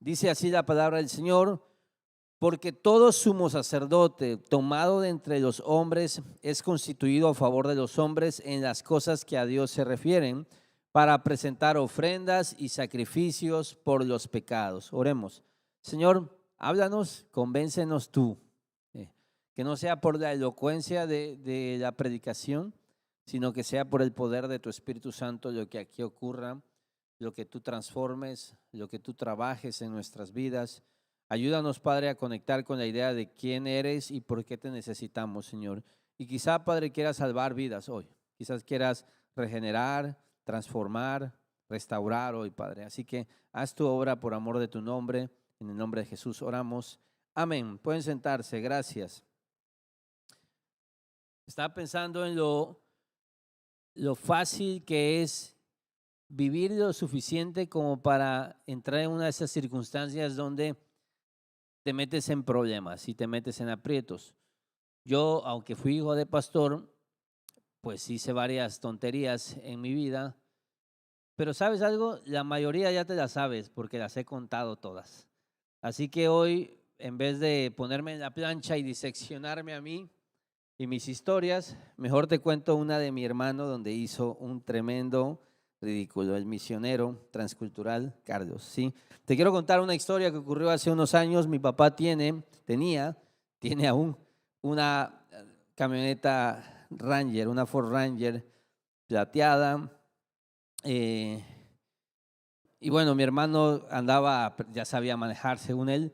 Dice así la palabra del Señor: porque todo sumo sacerdote tomado de entre los hombres es constituido a favor de los hombres en las cosas que a Dios se refieren, para presentar ofrendas y sacrificios por los pecados. Oremos. Señor, háblanos, convéncenos tú, que no sea por la elocuencia de la predicación, sino que sea por el poder de tu Espíritu Santo lo que aquí ocurra, lo que tú transformes, lo que tú trabajes en nuestras vidas. Ayúdanos, Padre, a conectar con la idea de quién eres y por qué te necesitamos, Señor. Y quizá, Padre, quieras salvar vidas hoy. Quizás quieras regenerar, transformar, restaurar hoy, Padre. Así que haz tu obra por amor de tu nombre. En el nombre de Jesús oramos. Amén. Pueden sentarse. Gracias. Estaba pensando en lo fácil que es vivir lo suficiente como para entrar en una de esas circunstancias donde te metes en problemas y te metes en aprietos. Yo, aunque fui hijo de pastor, pues hice varias tonterías en mi vida, pero ¿sabes algo? La mayoría ya te las sabes porque las he contado todas. Así que hoy, en vez de ponerme en la plancha y diseccionarme a mí y mis historias, mejor te cuento una de mi hermano donde hizo un tremendo ridículo, el misionero transcultural Carlos, ¿sí? Te quiero contar una historia que ocurrió hace unos años. Mi papá tiene aún una camioneta Ranger, una Ford Ranger plateada. Y bueno, mi hermano ya sabía manejar según él,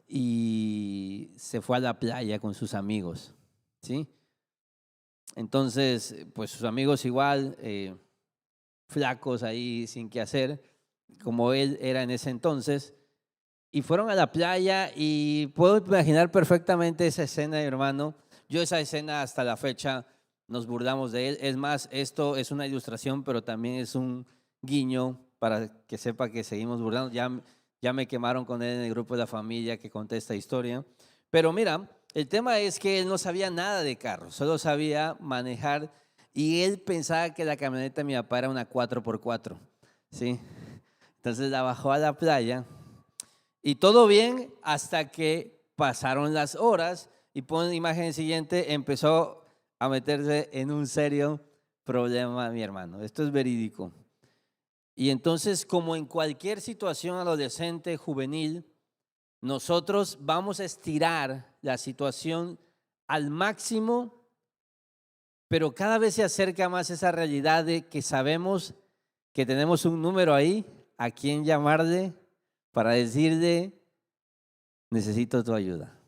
y se fue a la playa con sus amigos, ¿sí? Entonces, pues sus amigos igual, flacos ahí sin qué hacer, como él era en ese entonces, y fueron a la playa y puedo imaginar perfectamente esa escena, hermano. Yo esa escena hasta la fecha nos burlamos de él. Es más, esto es una ilustración, pero también es un guiño para que sepa que seguimos burlando. Ya me quemaron con él en el grupo de la familia que conté esta historia. Pero mira, el tema es que él no sabía nada de carro, solo sabía manejar, y él pensaba que la camioneta de mi papá era una 4x4, ¿sí? Entonces la bajó a la playa y todo bien hasta que pasaron las horas y pon la imagen siguiente, empezó a meterse en un serio problema mi hermano. Esto es verídico. Y entonces, como en cualquier situación adolescente, juvenil, nosotros vamos a estirar la situación al máximo, pero cada vez se acerca más esa realidad de que sabemos que tenemos un número ahí a quien llamarle para decirle: necesito tu ayuda.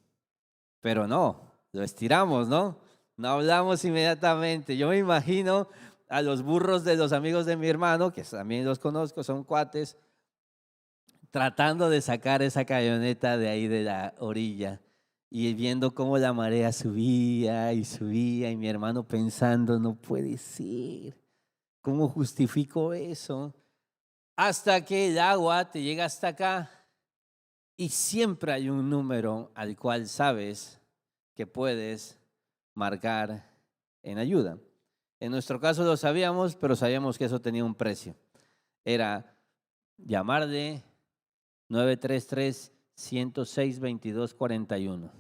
Pero no, lo estiramos, ¿no? No hablamos inmediatamente. Yo me imagino a los burros de los amigos de mi hermano, que también los conozco, son cuates, tratando de sacar esa camioneta de ahí de la orilla y viendo cómo la marea subía y subía, y mi hermano pensando: no puede ser, ¿cómo justifico eso? Hasta que el agua te llega hasta acá y siempre hay un número al cual sabes que puedes marcar en ayuda. En nuestro caso lo sabíamos, pero sabíamos que eso tenía un precio. Era llamarle 933-106-2241.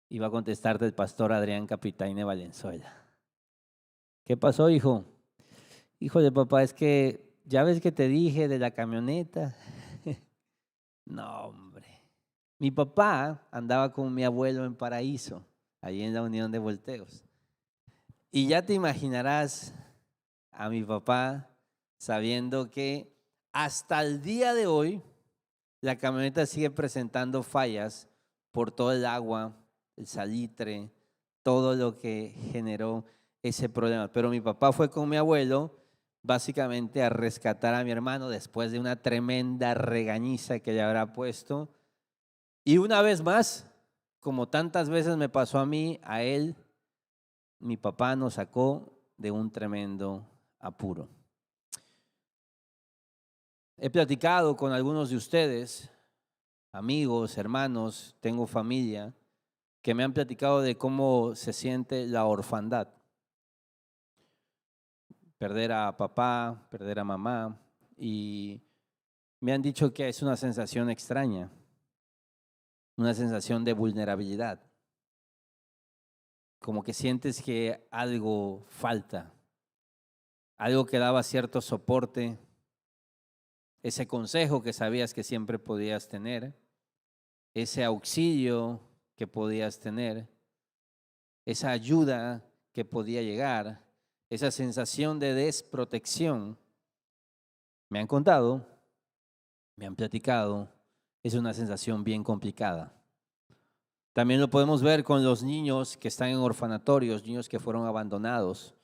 Iba a contestarte el pastor Adrián Capitaine Valenzuela. ¿Qué pasó, hijo? Hijo de papá, es que ya ves que te dije de la camioneta. No, hombre. Mi papá andaba con mi abuelo en Paraíso, ahí en la Unión de Volteos. Y ya te imaginarás a mi papá sabiendo que hasta el día de hoy la camioneta sigue presentando fallas por todo el agua, el salitre, todo lo que generó ese problema. Pero mi papá fue con mi abuelo básicamente a rescatar a mi hermano después de una tremenda regañiza que le habrá puesto. Y una vez más, como tantas veces me pasó a mí, a él, mi papá nos sacó de un tremendo apuro. He platicado con algunos de ustedes, amigos, hermanos, tengo familia, que me han platicado de cómo se siente la orfandad. Perder a papá, perder a mamá, y me han dicho que es una sensación extraña, una sensación de vulnerabilidad, como que sientes que algo falta, algo que daba cierto soporte, ese consejo que sabías que siempre podías tener, ese auxilio que podías tener, esa ayuda que podía llegar, esa sensación de desprotección. Me han contado, me han platicado, es una sensación bien complicada. También lo podemos ver con los niños que están en orfanatorios, niños que fueron abandonados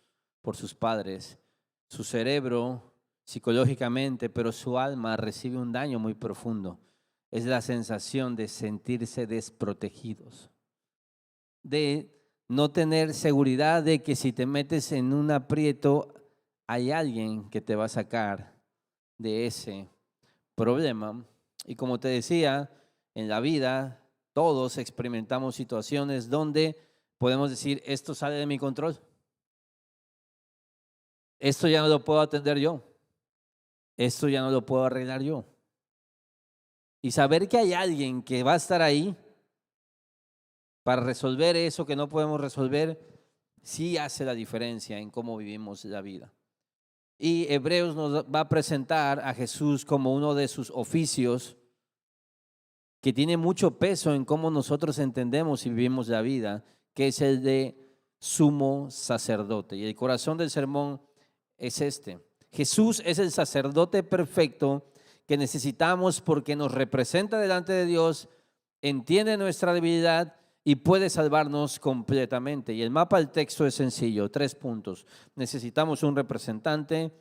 por sus padres. Su cerebro psicológicamente, pero su alma recibe un daño muy profundo. Es la sensación de sentirse desprotegidos, de no tener seguridad de que si te metes en un aprieto, hay alguien que te va a sacar de ese problema. Y como te decía, en la vida todos experimentamos situaciones donde podemos decir, esto sale de mi control, esto ya no lo puedo atender yo, esto ya no lo puedo arreglar yo. Y saber que hay alguien que va a estar ahí para resolver eso que no podemos resolver, sí hace la diferencia en cómo vivimos la vida. Y Hebreos nos va a presentar a Jesús como uno de sus oficios que tiene mucho peso en cómo nosotros entendemos y vivimos la vida, que es el de sumo sacerdote. Y el corazón del sermón es este. Jesús es el sacerdote perfecto que necesitamos porque nos representa delante de Dios, entiende nuestra debilidad y puede salvarnos completamente. Y el mapa del texto es sencillo, 3 puntos. Necesitamos un representante,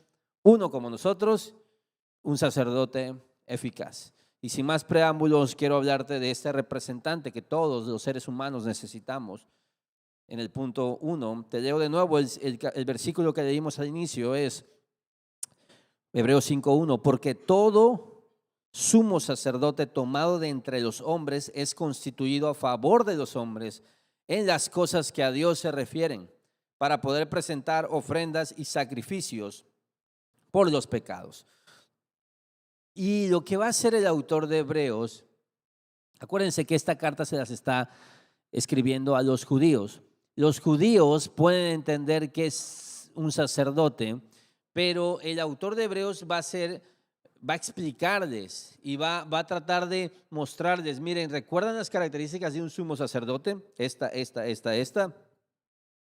uno como nosotros, un sacerdote eficaz. Y sin más preámbulos, quiero hablarte de este representante que todos los seres humanos necesitamos. En el punto 1, te leo de nuevo el versículo que leímos al inicio, es Hebreos 5:1, porque todo sumo sacerdote tomado de entre los hombres es constituido a favor de los hombres en las cosas que a Dios se refieren, para poder presentar ofrendas y sacrificios por los pecados. Y lo que va a hacer el autor de Hebreos, acuérdense que esta carta se las está escribiendo a los judíos. Los judíos pueden entender que es un sacerdote, pero el autor de Hebreos va a explicarles y va a tratar de mostrarles, miren, ¿recuerdan las características de un sumo sacerdote? Esta.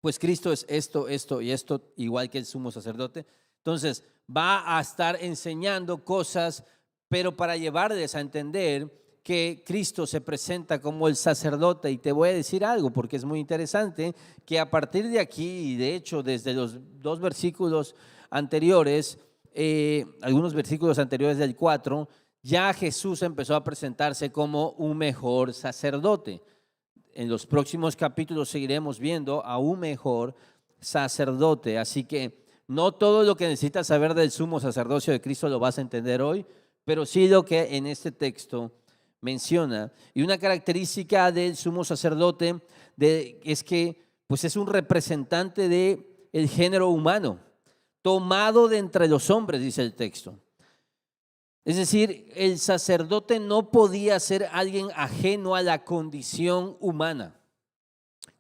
Pues Cristo es esto y esto, igual que el sumo sacerdote. Entonces, va a estar enseñando cosas, pero para llevarles a entender que Cristo se presenta como el sacerdote. Y te voy a decir algo, porque es muy interesante, que a partir de aquí, y de hecho desde los 2 versículos anteriores, algunos versículos anteriores del 4, ya Jesús empezó a presentarse como un mejor sacerdote. En los próximos capítulos seguiremos viendo a un mejor sacerdote. Así que no todo lo que necesitas saber del sumo sacerdocio de Cristo lo vas a entender hoy, pero sí lo que en este texto menciona. Y una característica del sumo sacerdote es que pues es un representante del género humano, tomado de entre los hombres, dice el texto. Es decir, el sacerdote no podía ser alguien ajeno a la condición humana.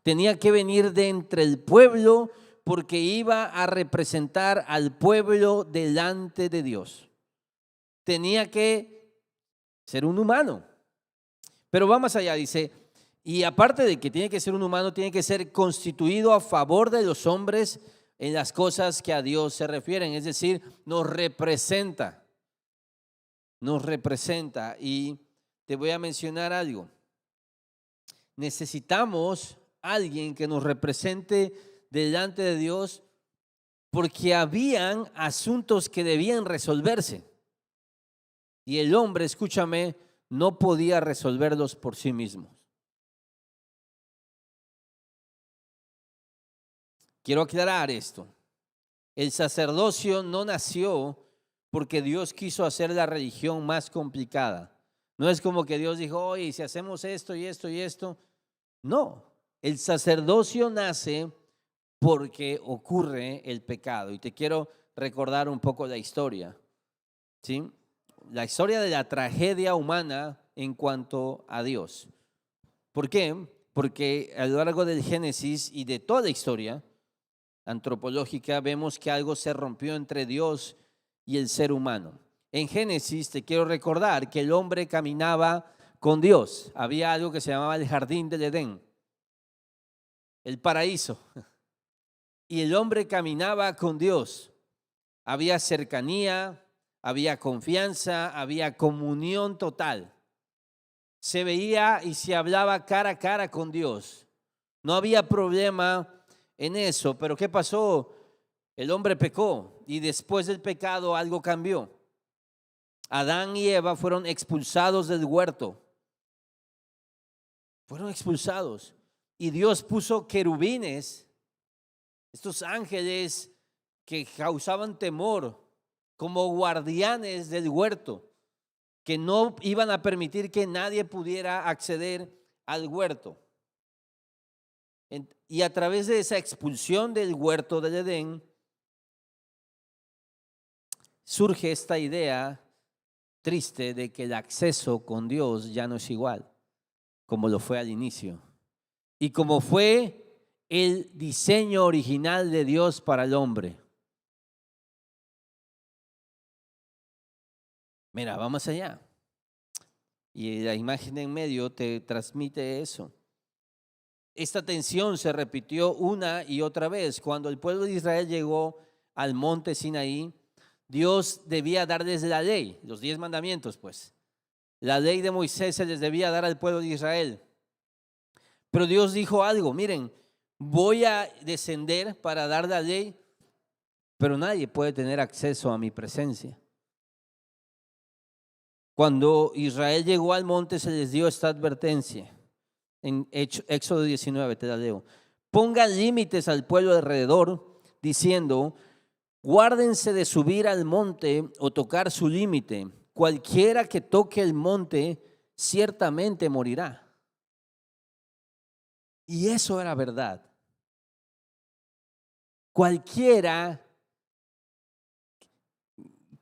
Tenía que venir de entre el pueblo porque iba a representar al pueblo delante de Dios. Tenía que ser un humano. Pero va más allá, dice, y aparte de que tiene que ser un humano, tiene que ser constituido a favor de los hombres en las cosas que a Dios se refieren. Es decir, nos representa. Y te voy a mencionar algo. Necesitamos alguien que nos represente delante de Dios porque habían asuntos que debían resolverse y el hombre, escúchame, no podía resolverlos por sí mismo. Quiero aclarar esto. El sacerdocio no nació porque Dios quiso hacer la religión más complicada. No es como que Dios dijo, oye, si hacemos esto y esto y esto. No, el sacerdocio nace porque ocurre el pecado. Y te quiero recordar un poco la historia, ¿sí? la historia de la tragedia humana en cuanto a Dios. ¿Por qué? Porque a lo largo del Génesis y de toda la historia antropológica vemos que algo se rompió entre Dios y el ser humano. En Génesis te quiero recordar que el hombre caminaba con Dios. Había algo que se llamaba el jardín del Edén, el paraíso. Y el hombre caminaba con Dios. Había cercanía, había confianza, había comunión total. Se veía y se hablaba cara a cara con Dios. No había problema en eso, pero ¿qué pasó? El hombre pecó y después del pecado algo cambió. Adán y Eva fueron expulsados del huerto. Fueron expulsados. Y Dios puso querubines, estos ángeles que causaban temor, como guardianes del huerto, que no iban a permitir que nadie pudiera acceder al huerto. Y a través de esa expulsión del huerto del Edén, surge esta idea triste de que el acceso con Dios ya no es igual como lo fue al inicio y como fue el diseño original de Dios para el hombre. Mira, vamos allá. Y la imagen en medio te transmite eso. Esta tensión se repitió una y otra vez. Cuando el pueblo de Israel llegó al monte Sinaí, Dios debía darles la ley, los 10 mandamientos, pues. La ley de Moisés se les debía dar al pueblo de Israel. Pero Dios dijo algo, miren, voy a descender para dar la ley, pero nadie puede tener acceso a mi presencia. Cuando Israel llegó al monte se les dio esta advertencia. En Éxodo 19 te la leo. Pongan límites al pueblo alrededor, diciendo, guárdense de subir al monte o tocar su límite. Cualquiera que toque el monte ciertamente morirá. Y eso era verdad. Cualquiera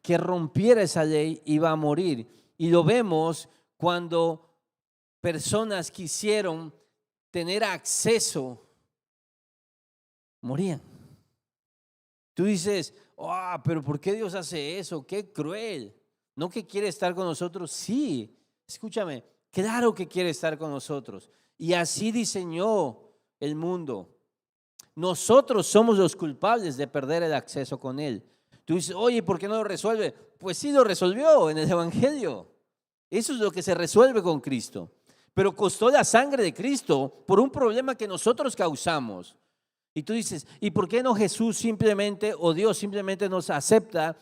que rompiera esa ley iba a morir. Y lo vemos cuando personas quisieron tener acceso, morían. Tú dices, pero ¿por qué Dios hace eso? Qué cruel. ¿No que quiere estar con nosotros? Sí, escúchame, claro que quiere estar con nosotros. Y así diseñó el mundo. Nosotros somos los culpables de perder el acceso con Él. Tú dices, oye, ¿por qué no lo resuelve? Pues sí lo resolvió en el Evangelio. Eso es lo que se resuelve con Cristo. Pero costó la sangre de Cristo por un problema que nosotros causamos. Y tú dices, ¿y por qué no Jesús simplemente o Dios simplemente nos acepta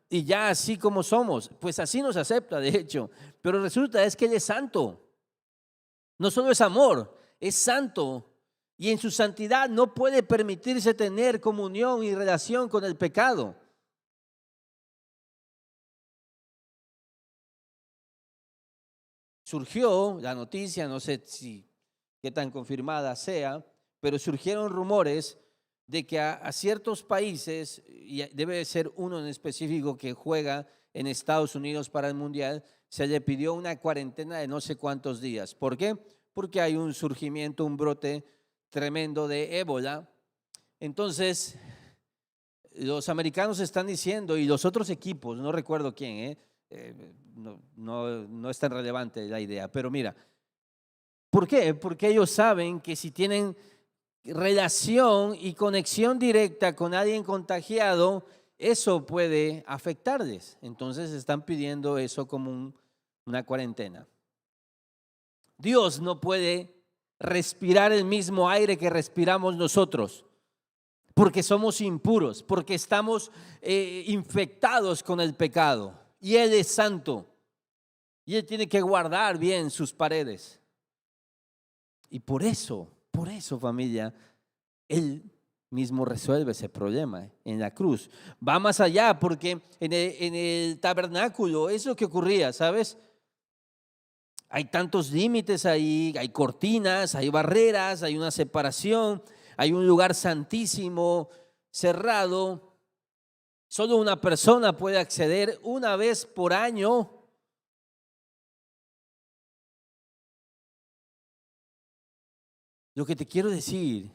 y ya así como somos? Pues así nos acepta, de hecho. Pero resulta es que Él es santo. No solo es amor, es santo. Y en su santidad no puede permitirse tener comunión y relación con el pecado. Surgió la noticia, no sé qué tan confirmada sea, pero surgieron rumores de que a ciertos países, y debe ser uno en específico que juega en Estados Unidos para el Mundial, se le pidió una cuarentena de no sé cuántos días. ¿Por qué? Porque hay un surgimiento, un brote tremendo de ébola. Entonces, los americanos están diciendo, y los otros equipos, no recuerdo quién, no es tan relevante la idea, pero mira, ¿por qué? Porque ellos saben que si tienen relación y conexión directa con alguien contagiado, eso puede afectarles. Entonces están pidiendo eso como una cuarentena. Dios no puede respirar el mismo aire que respiramos nosotros, porque somos impuros, porque estamos infectados con el pecado. Y Él es santo. Y Él tiene que guardar bien sus paredes. Y por eso, familia, Él mismo resuelve ese problema en la cruz. Va más allá, porque en el tabernáculo es lo que ocurría, ¿sabes? Hay tantos límites ahí, hay cortinas, hay barreras, hay una separación, hay un lugar santísimo, cerrado. Solo una persona puede acceder una vez por año Lo que te quiero decir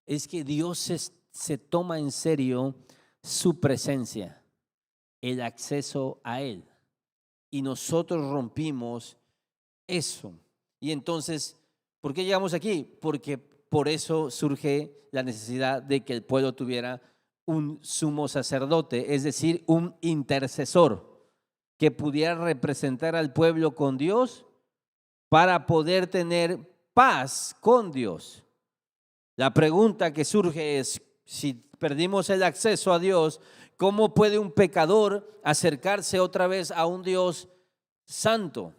es que Dios se toma en serio su presencia, el acceso a Él. Y nosotros rompimos eso. Y entonces, ¿por qué llegamos aquí? Porque por eso surge la necesidad de que el pueblo tuviera un sumo sacerdote, es decir, un intercesor que pudiera representar al pueblo con Dios para poder tener paz con Dios. La pregunta que surge es, si perdimos el acceso a Dios, ¿cómo puede un pecador acercarse otra vez a un Dios santo?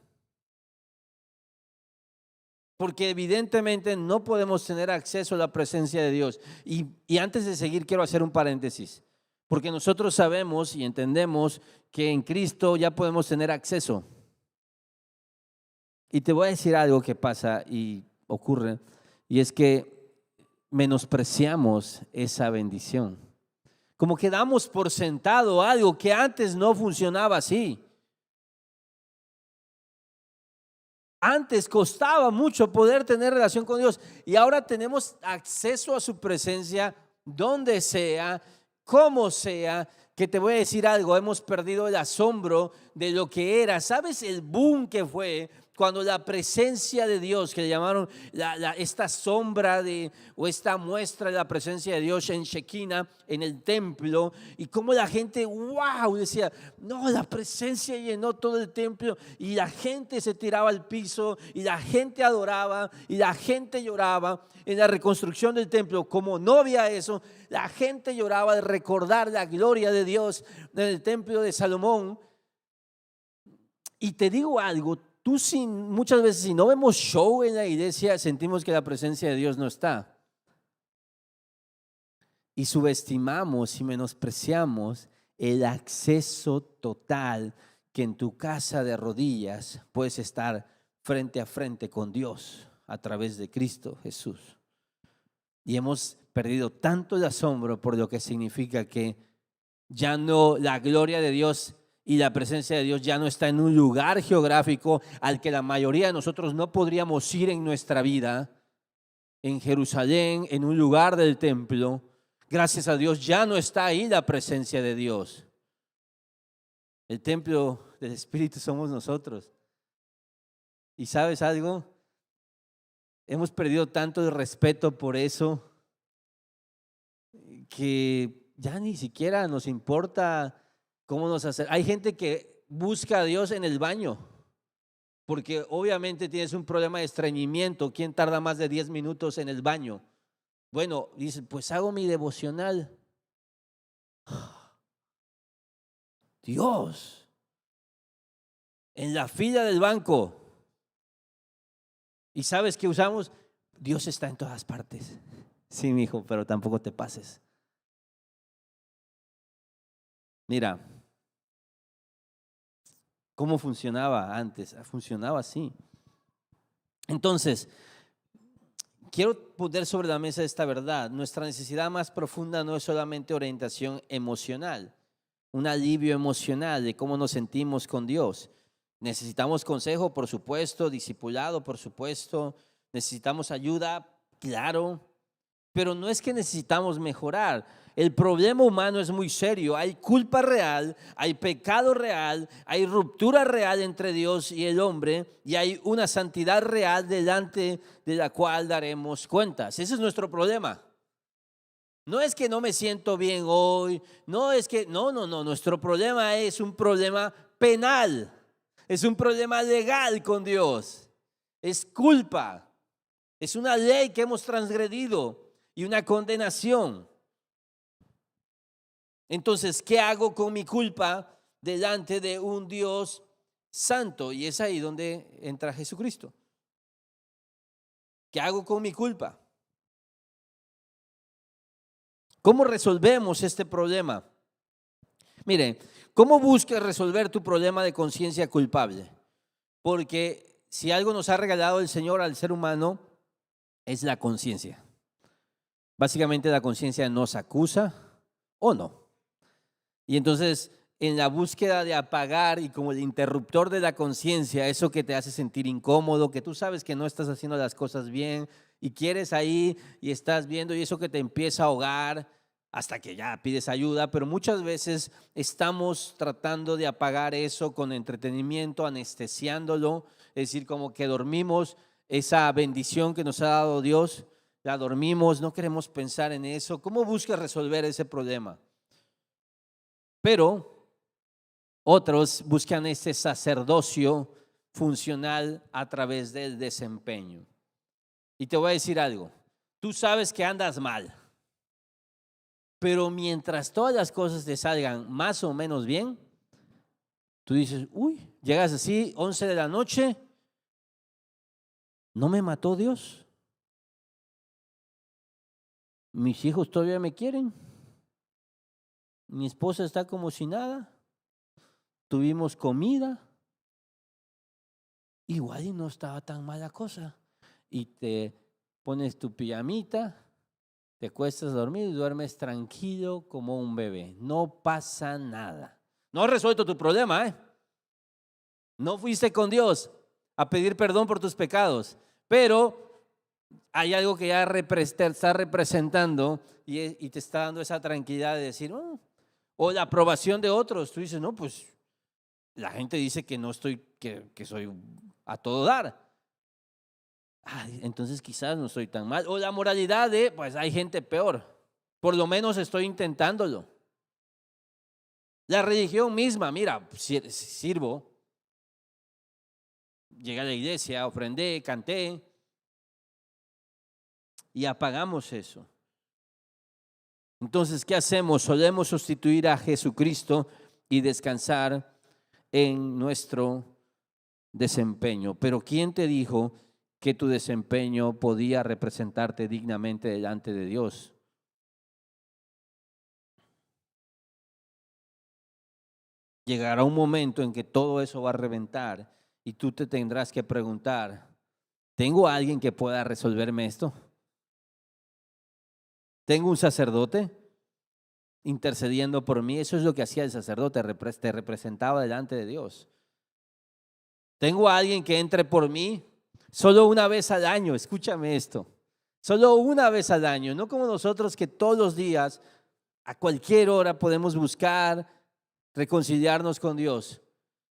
Porque evidentemente no podemos tener acceso a la presencia de Dios. Y antes de seguir, quiero hacer un paréntesis. Porque nosotros sabemos y entendemos que en Cristo ya podemos tener acceso. Y te voy a decir algo que pasa y ocurre. Y es que menospreciamos esa bendición. Como que damos por sentado algo que antes no funcionaba así. Antes costaba mucho poder tener relación con Dios y ahora tenemos acceso a su presencia donde sea, como sea. Que te voy a decir algo, hemos perdido el asombro de lo que era. ¿Sabes el boom que fue cuando la presencia de Dios, que le llamaron esta sombra o esta muestra de la presencia de Dios en Shekinah, en el templo, y cómo la gente, wow, decía, no, la presencia llenó todo el templo y la gente se tiraba al piso y la gente adoraba y la gente lloraba en la reconstrucción del templo? Como no había eso, la gente lloraba de recordar la gloria de Dios en el templo de Salomón. Y te digo algo, muchas veces si no vemos show en la iglesia, sentimos que la presencia de Dios no está. Y subestimamos y menospreciamos el acceso total que en tu casa de rodillas puedes estar frente a frente con Dios a través de Cristo Jesús. Y hemos perdido tanto el asombro por lo que significa que ya no, la gloria de Dios y la presencia de Dios ya no está en un lugar geográfico al que la mayoría de nosotros no podríamos ir en nuestra vida, en Jerusalén, en un lugar del templo. Gracias a Dios ya no está ahí la presencia de Dios. El templo del Espíritu somos nosotros. ¿Y sabes algo? Hemos perdido tanto el respeto por eso que ya ni siquiera nos importa cómo nos hace. Hay gente que busca a Dios en el baño, porque obviamente tienes un problema de estreñimiento. ¿Quién tarda más de 10 minutos en el baño? Bueno, dice, pues hago mi devocional. Dios, en la fila del banco. ¿Y sabes qué usamos? Dios está en todas partes. Sí, mi hijo, pero tampoco te pases. Mira, ¿cómo funcionaba antes? Funcionaba así. Entonces, quiero poner sobre la mesa esta verdad. Nuestra necesidad más profunda no es solamente orientación emocional, un alivio emocional de cómo nos sentimos con Dios. Necesitamos consejo, por supuesto, discipulado, por supuesto. Necesitamos ayuda, claro. Pero no es que necesitamos mejorar. El problema humano es muy serio. Hay culpa real, hay pecado real, hay ruptura real entre Dios y el hombre, y hay una santidad real delante de la cual daremos cuentas. Ese es nuestro problema. No es que no me siento bien hoy, no es que, no. Nuestro problema es un problema penal, es un problema legal con Dios. Es culpa, es una ley que hemos transgredido y una condenación. Entonces, ¿qué hago con mi culpa delante de un Dios santo? Y es ahí donde entra Jesucristo. ¿Qué hago con mi culpa? ¿Cómo resolvemos este problema? Mire, ¿cómo buscas resolver tu problema de conciencia culpable? Porque si algo nos ha regalado el Señor al ser humano, es la conciencia. Básicamente la conciencia nos acusa o no. Y entonces en la búsqueda de apagar y como el interruptor de la conciencia, eso que te hace sentir incómodo, que tú sabes que no estás haciendo las cosas bien y quieres ahí y estás viendo y eso que te empieza a ahogar hasta que ya pides ayuda, pero muchas veces estamos tratando de apagar eso con entretenimiento, anestesiándolo, es decir, como que dormimos esa bendición que nos ha dado Dios, la dormimos, no queremos pensar en eso. ¿Cómo buscas resolver ese problema? Pero otros buscan ese sacerdocio funcional a través del desempeño. Y te voy a decir algo, tú sabes que andas mal, pero mientras todas las cosas te salgan más o menos bien, tú dices, uy, llegas así, 11 de la noche, ¿no me mató Dios? Mis hijos todavía me quieren, mi esposa está como si nada, tuvimos comida, igual y no estaba tan mala cosa. Y te pones tu pijamita, te acuestas a dormir y duermes tranquilo como un bebé. No pasa nada. No has resuelto tu problema, ¿eh? No fuiste con Dios a pedir perdón por tus pecados, pero hay algo que ya te está representando y te está dando esa tranquilidad de decir, oh, o la aprobación de otros. Tú dices, no, pues la gente dice que no estoy, que soy a todo dar. Ay, entonces quizás no estoy tan mal. O la moralidad de, pues hay gente peor. Por lo menos estoy intentándolo. La religión misma, mira, sirvo. Llegué a la iglesia, ofrendé, canté y apagamos eso. Entonces, ¿qué hacemos? Solemos sustituir a Jesucristo y descansar en nuestro desempeño. Pero ¿quién te dijo que tu desempeño podía representarte dignamente delante de Dios? Llegará un momento en que todo eso va a reventar y tú te tendrás que preguntar, ¿tengo a alguien que pueda resolverme esto? ¿Tengo un sacerdote intercediendo por mí? Eso es lo que hacía el sacerdote, te representaba delante de Dios. ¿Tengo a alguien que entre por mí? Solo una vez al año, escúchame esto. Solo una vez al año, no como nosotros que todos los días, a cualquier hora podemos buscar reconciliarnos con Dios.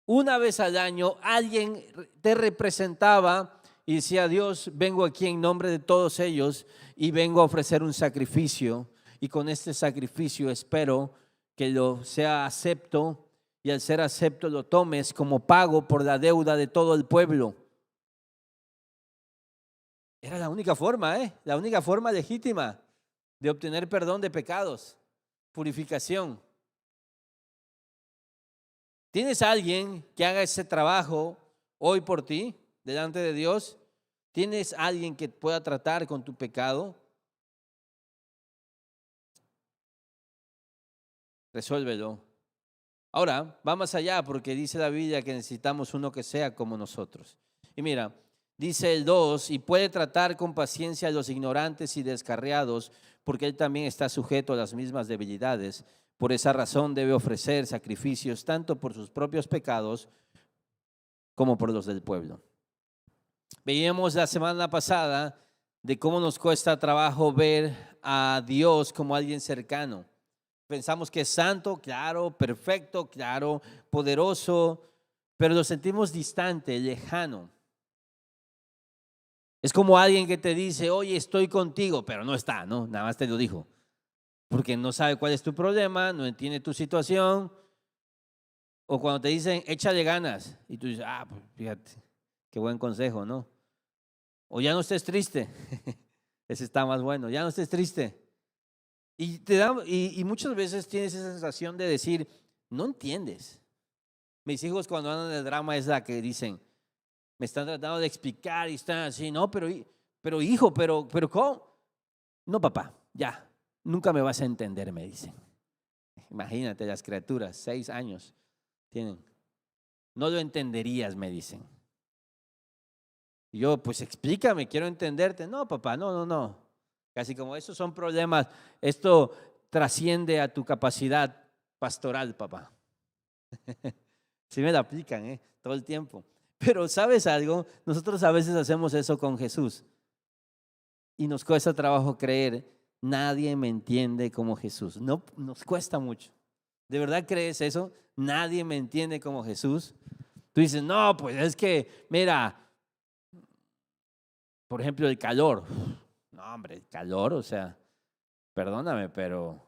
Una vez al año alguien te representaba y decía, Dios, vengo aquí en nombre de todos ellos y vengo a ofrecer un sacrificio y con este sacrificio espero que lo sea acepto y al ser acepto lo tomes como pago por la deuda de todo el pueblo. Era la única forma, la única forma legítima de obtener perdón de pecados, purificación. ¿Tienes a alguien que haga ese trabajo hoy por ti, delante de Dios? ¿Tienes a alguien que pueda tratar con tu pecado? Resuélvelo. Ahora, va más allá porque dice la Biblia que necesitamos uno que sea como nosotros. Y mira, dice el 2, y puede tratar con paciencia a los ignorantes y descarriados, porque él también está sujeto a las mismas debilidades. Por esa razón debe ofrecer sacrificios tanto por sus propios pecados como por los del pueblo. Veíamos la semana pasada de cómo nos cuesta trabajo ver a Dios como alguien cercano. Pensamos que es santo, claro, perfecto, claro, poderoso, pero lo sentimos distante, lejano. Es como alguien que te dice, oye, estoy contigo, pero no está, ¿no? Nada más te lo dijo. Porque no sabe cuál es tu problema, no entiende tu situación. O cuando te dicen, échale ganas. Y tú dices, pues fíjate, qué buen consejo, ¿no? O ya no estés triste. Ese está más bueno, ya no estés triste. Y muchas veces tienes esa sensación de decir, no entiendes. Mis hijos cuando andan en el drama es la que dicen, me están tratando de explicar y están así, no, pero hijo, pero ¿cómo? No, papá, ya, nunca me vas a entender, me dicen. Imagínate las criaturas, 6 años tienen. No lo entenderías, me dicen. Y yo, pues explícame, quiero entenderte. No, papá, no. Casi como esos son problemas, esto trasciende a tu capacidad pastoral, papá. Sí me la aplican, todo el tiempo. Pero ¿sabes algo? Nosotros a veces hacemos eso con Jesús y nos cuesta trabajo creer, nadie me entiende como Jesús. No, nos cuesta mucho. ¿De verdad crees eso? Nadie me entiende como Jesús. Tú dices, no, pues es que, mira, por ejemplo, el calor. No, hombre, el calor, o sea, perdóname, pero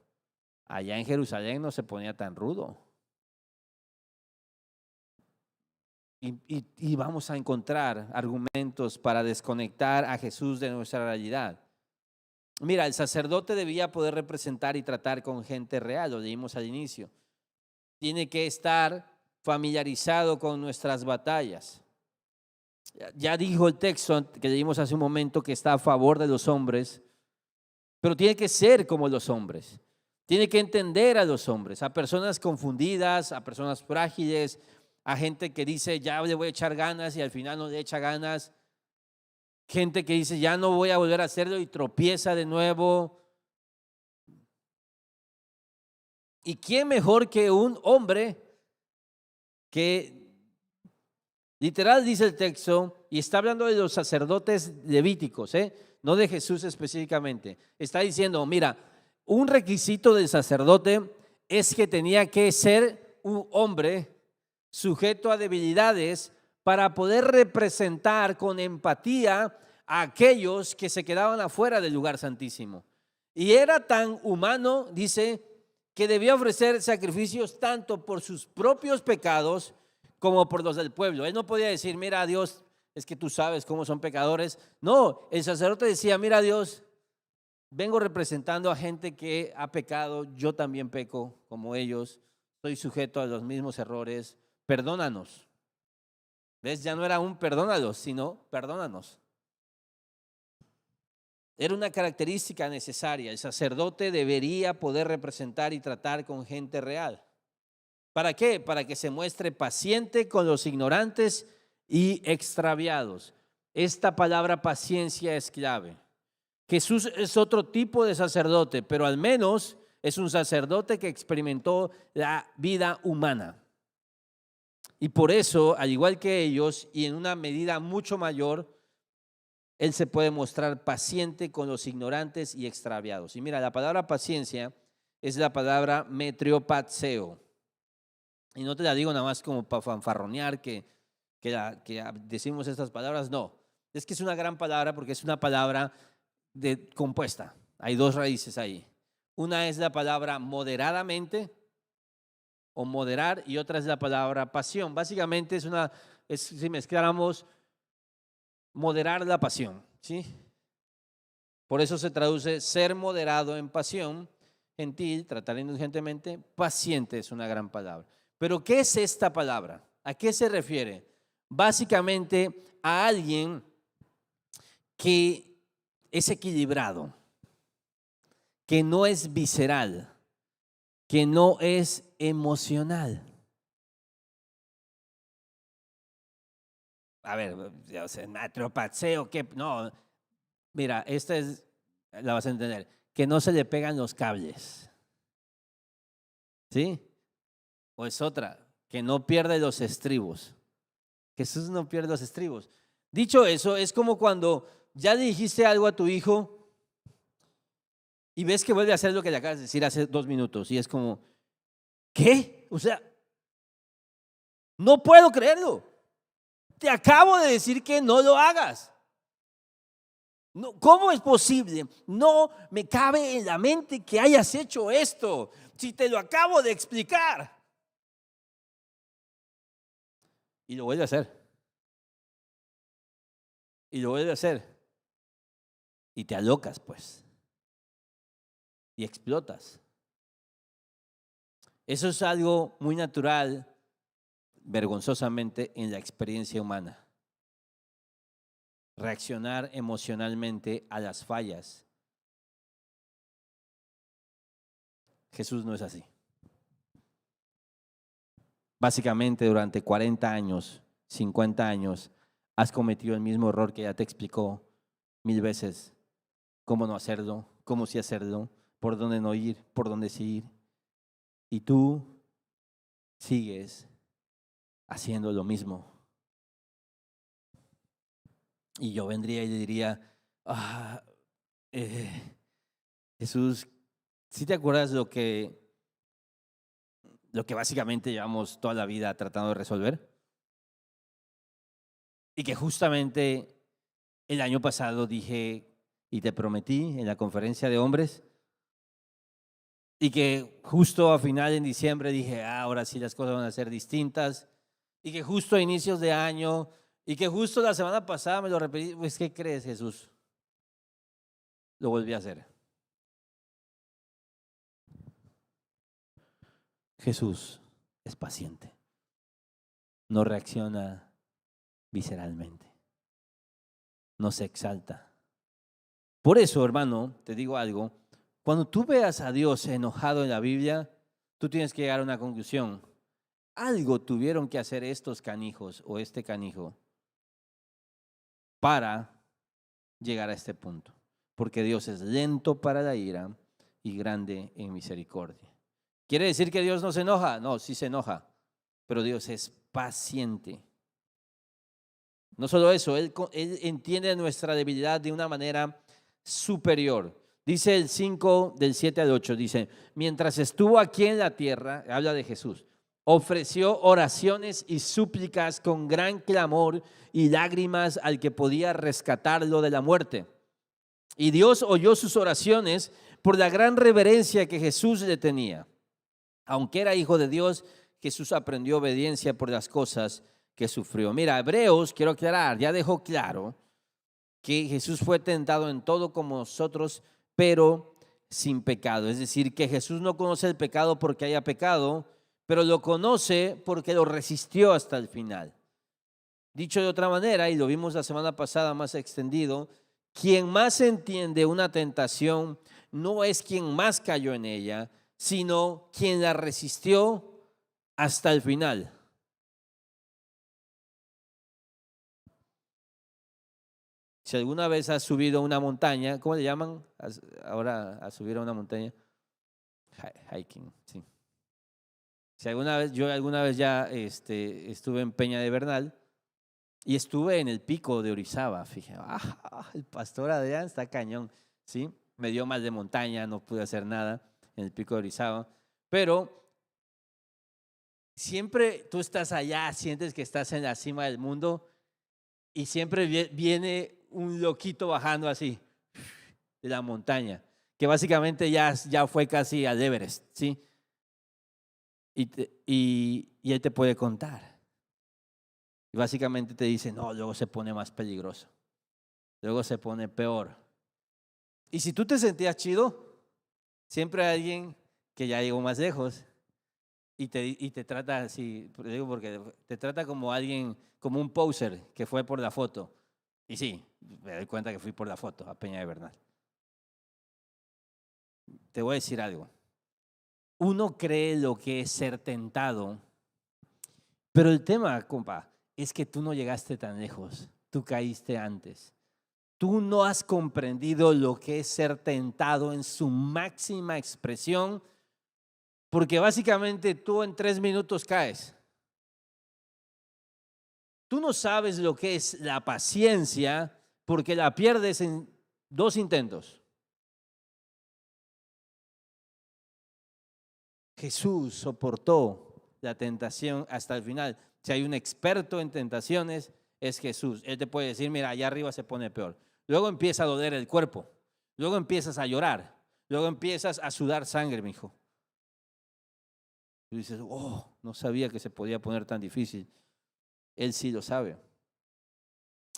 allá en Jerusalén no se ponía tan rudo. Y vamos a encontrar argumentos para desconectar a Jesús de nuestra realidad. Mira, el sacerdote debía poder representar y tratar con gente real, lo leímos al inicio. Tiene que estar familiarizado con nuestras batallas. Ya dijo el texto que leímos hace un momento que está a favor de los hombres, pero tiene que ser como los hombres. Tiene que entender a los hombres, a personas confundidas, a personas frágiles, a gente que dice ya le voy a echar ganas y al final no le echa ganas. Gente que dice ya no voy a volver a hacerlo y tropieza de nuevo. ¿Y quién mejor que un hombre que literal dice el texto, y está hablando de los sacerdotes levíticos, no de Jesús específicamente? Está diciendo, mira, un requisito del sacerdote es que tenía que ser un hombre sujeto a debilidades para poder representar con empatía a aquellos que se quedaban afuera del lugar santísimo. Y era tan humano, dice, que debía ofrecer sacrificios tanto por sus propios pecados como por los del pueblo. Él no podía decir, mira Dios, es que tú sabes cómo son pecadores. No, el sacerdote decía, mira Dios, vengo representando a gente que ha pecado, yo también peco como ellos, estoy sujeto a los mismos errores, perdónanos. ¿Ves? Ya no era un perdónalos, sino perdónanos. Era una característica necesaria. El sacerdote debería poder representar y tratar con gente real. ¿Para qué? Para que se muestre paciente con los ignorantes y extraviados. Esta palabra paciencia es clave. Jesús es otro tipo de sacerdote, pero al menos es un sacerdote que experimentó la vida humana. Y por eso, al igual que ellos, y en una medida mucho mayor, Él se puede mostrar paciente con los ignorantes y extraviados. Y mira, la palabra paciencia es la palabra metriopatseo. Y no te la digo nada más como para fanfarronear que decimos estas palabras, no. Es que es una gran palabra porque es una palabra compuesta. Hay dos raíces ahí. Una es la palabra moderadamente o moderar y otra es la palabra pasión. Básicamente si mezcláramos moderar la pasión, ¿sí? Por eso se traduce ser moderado en pasión, gentil, tratar indulgentemente, paciente es una gran palabra. Pero ¿qué es esta palabra? ¿A qué se refiere? Básicamente a alguien que es equilibrado, que no es visceral, que no es emocional. A ver, o sea, metriopatseo, ¿qué? No, mira, esta la vas a entender, que no se le pegan los cables, ¿sí? O es otra, que no pierde los estribos. Jesús no pierde los estribos. Dicho eso, es como cuando ya le dijiste algo a tu hijo y ves que vuelve a hacer lo que le acabas de decir hace 2 minutos y es como, ¿qué? O sea, no puedo creerlo. Te acabo de decir que no lo hagas. No, ¿cómo es posible? No me cabe en la mente que hayas hecho esto, si te lo acabo de explicar. Y lo vuelve a hacer. Y lo vuelve a hacer. Y te alocas, pues. Y explotas. Eso es algo muy natural, vergonzosamente, en la experiencia humana. Reaccionar emocionalmente a las fallas. Jesús no es así. Básicamente, durante 40 años, 50 años, has cometido el mismo error que ya te explicó 1000 veces. Cómo no hacerlo, cómo sí hacerlo, por dónde no ir, por dónde sí ir. Y tú sigues haciendo lo mismo. Y yo vendría y le diría, Jesús, ¿sí te acuerdas lo que básicamente llevamos toda la vida tratando de resolver? Y que justamente el año pasado dije y te prometí en la conferencia de hombres, y que justo a final en diciembre dije, ahora sí las cosas van a ser distintas, y que justo a inicios de año, y que justo la semana pasada me lo repetí. Pues, ¿qué crees, Jesús? Lo volví a hacer. Jesús es paciente, no reacciona visceralmente, no se exalta. Por eso, hermano, te digo algo, cuando tú veas a Dios enojado en la Biblia, tú tienes que llegar a una conclusión. Algo tuvieron que hacer estos canijos o este canijo para llegar a este punto, porque Dios es lento para la ira y grande en misericordia. ¿Quiere decir que Dios no se enoja? No, sí se enoja, pero Dios es paciente. No solo eso, Él entiende nuestra debilidad de una manera superior. Dice el 5 del 7 al 8, dice, mientras estuvo aquí en la tierra, habla de Jesús, ofreció oraciones y súplicas con gran clamor y lágrimas al que podía rescatarlo de la muerte. Y Dios oyó sus oraciones por la gran reverencia que Jesús le tenía. Aunque era hijo de Dios, Jesús aprendió obediencia por las cosas que sufrió. Mira, Hebreos, quiero aclarar, ya dejó claro que Jesús fue tentado en todo como nosotros, pero sin pecado. Es decir, que Jesús no conoce el pecado porque haya pecado, pero lo conoce porque lo resistió hasta el final. Dicho de otra manera, y lo vimos la semana pasada más extendido, quien más entiende una tentación no es quien más cayó en ella, sino quien la resistió hasta el final. Si alguna vez has subido una montaña, ¿cómo le llaman ahora a subir a una montaña? Hiking, sí. Si yo alguna vez ya estuve en Peña de Bernal y estuve en el pico de Orizaba, fíjate, el pastor Adrián está cañón, ¿sí? Me dio mal de montaña, no pude hacer nada en el pico de Orizaba, pero siempre tú estás allá, sientes que estás en la cima del mundo y siempre viene un loquito bajando así de la montaña, que básicamente ya fue casi al Everest, ¿sí? Y él te puede contar. Y básicamente te dice, no, luego se pone más peligroso, luego se pone peor. Y si tú te sentías chido, siempre hay alguien que ya llegó más lejos y te trata así, digo porque te trata como alguien, como un poser que fue por la foto. Y sí, me doy cuenta que fui por la foto a Peña de Bernal. Te voy a decir algo. Uno cree lo que es ser tentado, pero el tema, compa, es que tú no llegaste tan lejos, tú caíste antes. Tú no has comprendido lo que es ser tentado en su máxima expresión, porque básicamente tú en 3 minutos caes. Tú no sabes lo que es la paciencia porque la pierdes en 2 intentos. Jesús soportó la tentación hasta el final. Si hay un experto en tentaciones, es Jesús. Él te puede decir, mira, allá arriba se pone peor. Luego empieza a doler el cuerpo. Luego empiezas a llorar. Luego empiezas a sudar sangre, mijo. Y dices, no sabía que se podía poner tan difícil. Él sí lo sabe.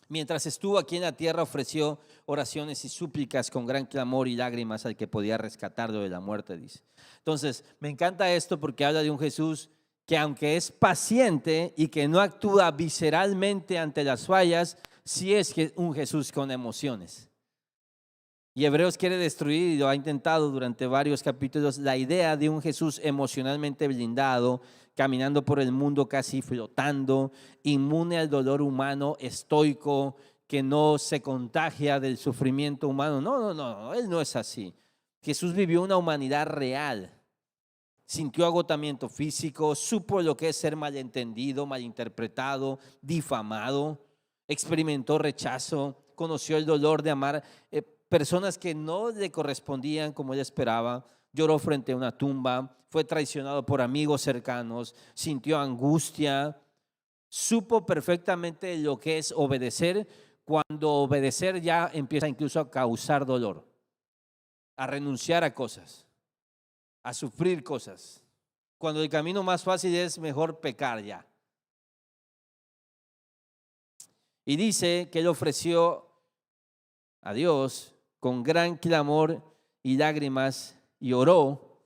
Mientras estuvo aquí en la tierra, ofreció oraciones y súplicas con gran clamor y lágrimas al que podía rescatarlo de la muerte, dice. Entonces, me encanta esto porque habla de un Jesús que, aunque es paciente y que no actúa visceralmente ante las fallas, sí es un Jesús con emociones. Y Hebreos quiere destruir, y lo ha intentado durante varios capítulos, la idea de un Jesús emocionalmente blindado, caminando por el mundo casi flotando, inmune al dolor humano, estoico, que no se contagia del sufrimiento humano. No, él no es así. Jesús vivió una humanidad real. sintió agotamiento físico, supo lo que es ser malentendido, malinterpretado, difamado, experimentó rechazo, conoció el dolor de amar personas que no le correspondían como él esperaba, lloró frente a una tumba, fue traicionado por amigos cercanos, sintió angustia, supo perfectamente lo que es obedecer, cuando obedecer ya empieza incluso a causar dolor, a renunciar a cosas, a sufrir cosas, cuando el camino más fácil es mejor pecar ya. Y dice que él ofreció a Dios con gran clamor y lágrimas y oró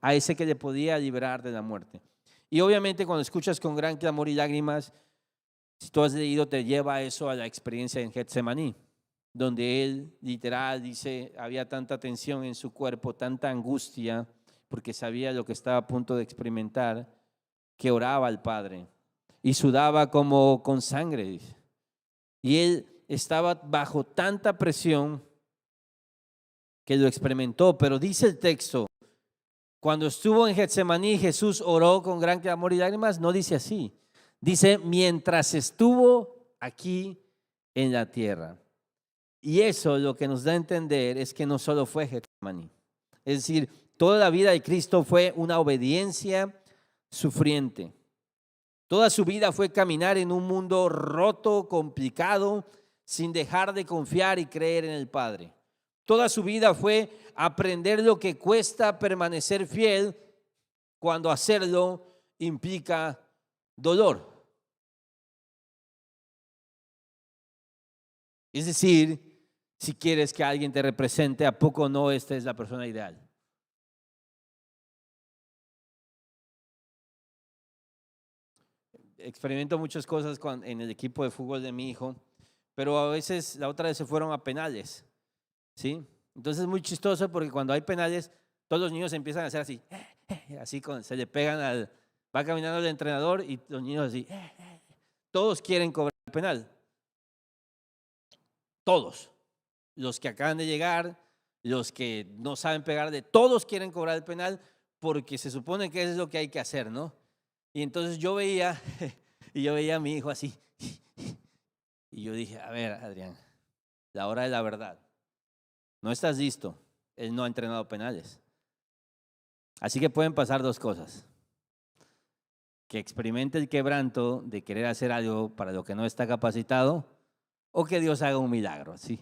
a ese que le podía librar de la muerte. Y obviamente cuando escuchas con gran clamor y lágrimas, si tú has leído, te lleva eso a la experiencia en Getsemaní, donde él literal dice, había tanta tensión en su cuerpo, tanta angustia, porque sabía lo que estaba a punto de experimentar, que oraba al Padre y sudaba como con sangre, dice. Y él estaba bajo tanta presión que lo experimentó, pero dice el texto, cuando estuvo en Getsemaní, Jesús oró con gran clamor y lágrimas, no dice así, dice mientras estuvo aquí en la tierra. Y eso lo que nos da a entender es que no solo fue Getsemaní, es decir, toda la vida de Cristo fue una obediencia sufriente. Toda su vida fue caminar en un mundo roto, complicado, sin dejar de confiar y creer en el Padre. Toda su vida fue aprender lo que cuesta permanecer fiel cuando hacerlo implica dolor. Es decir, si quieres que alguien te represente, ¿a poco no esta es la persona ideal? Experimento muchas cosas en el equipo de fútbol de mi hijo, pero a veces la otra vez se fueron a penales, ¿sí? Entonces es muy chistoso porque cuando hay penales, todos los niños empiezan a hacer así, así se le pegan va caminando el entrenador y los niños así, todos quieren cobrar el penal, todos, los que acaban de llegar, los que no saben pegarle, todos quieren cobrar el penal porque se supone que eso es lo que hay que hacer, ¿no? Y entonces yo veía a mi hijo así, y yo dije, a ver, Adrián, la hora de la verdad, no estás listo, él no ha entrenado penales. Así que pueden pasar dos cosas, que experimente el quebranto de querer hacer algo para lo que no está capacitado, o que Dios haga un milagro, ¿sí?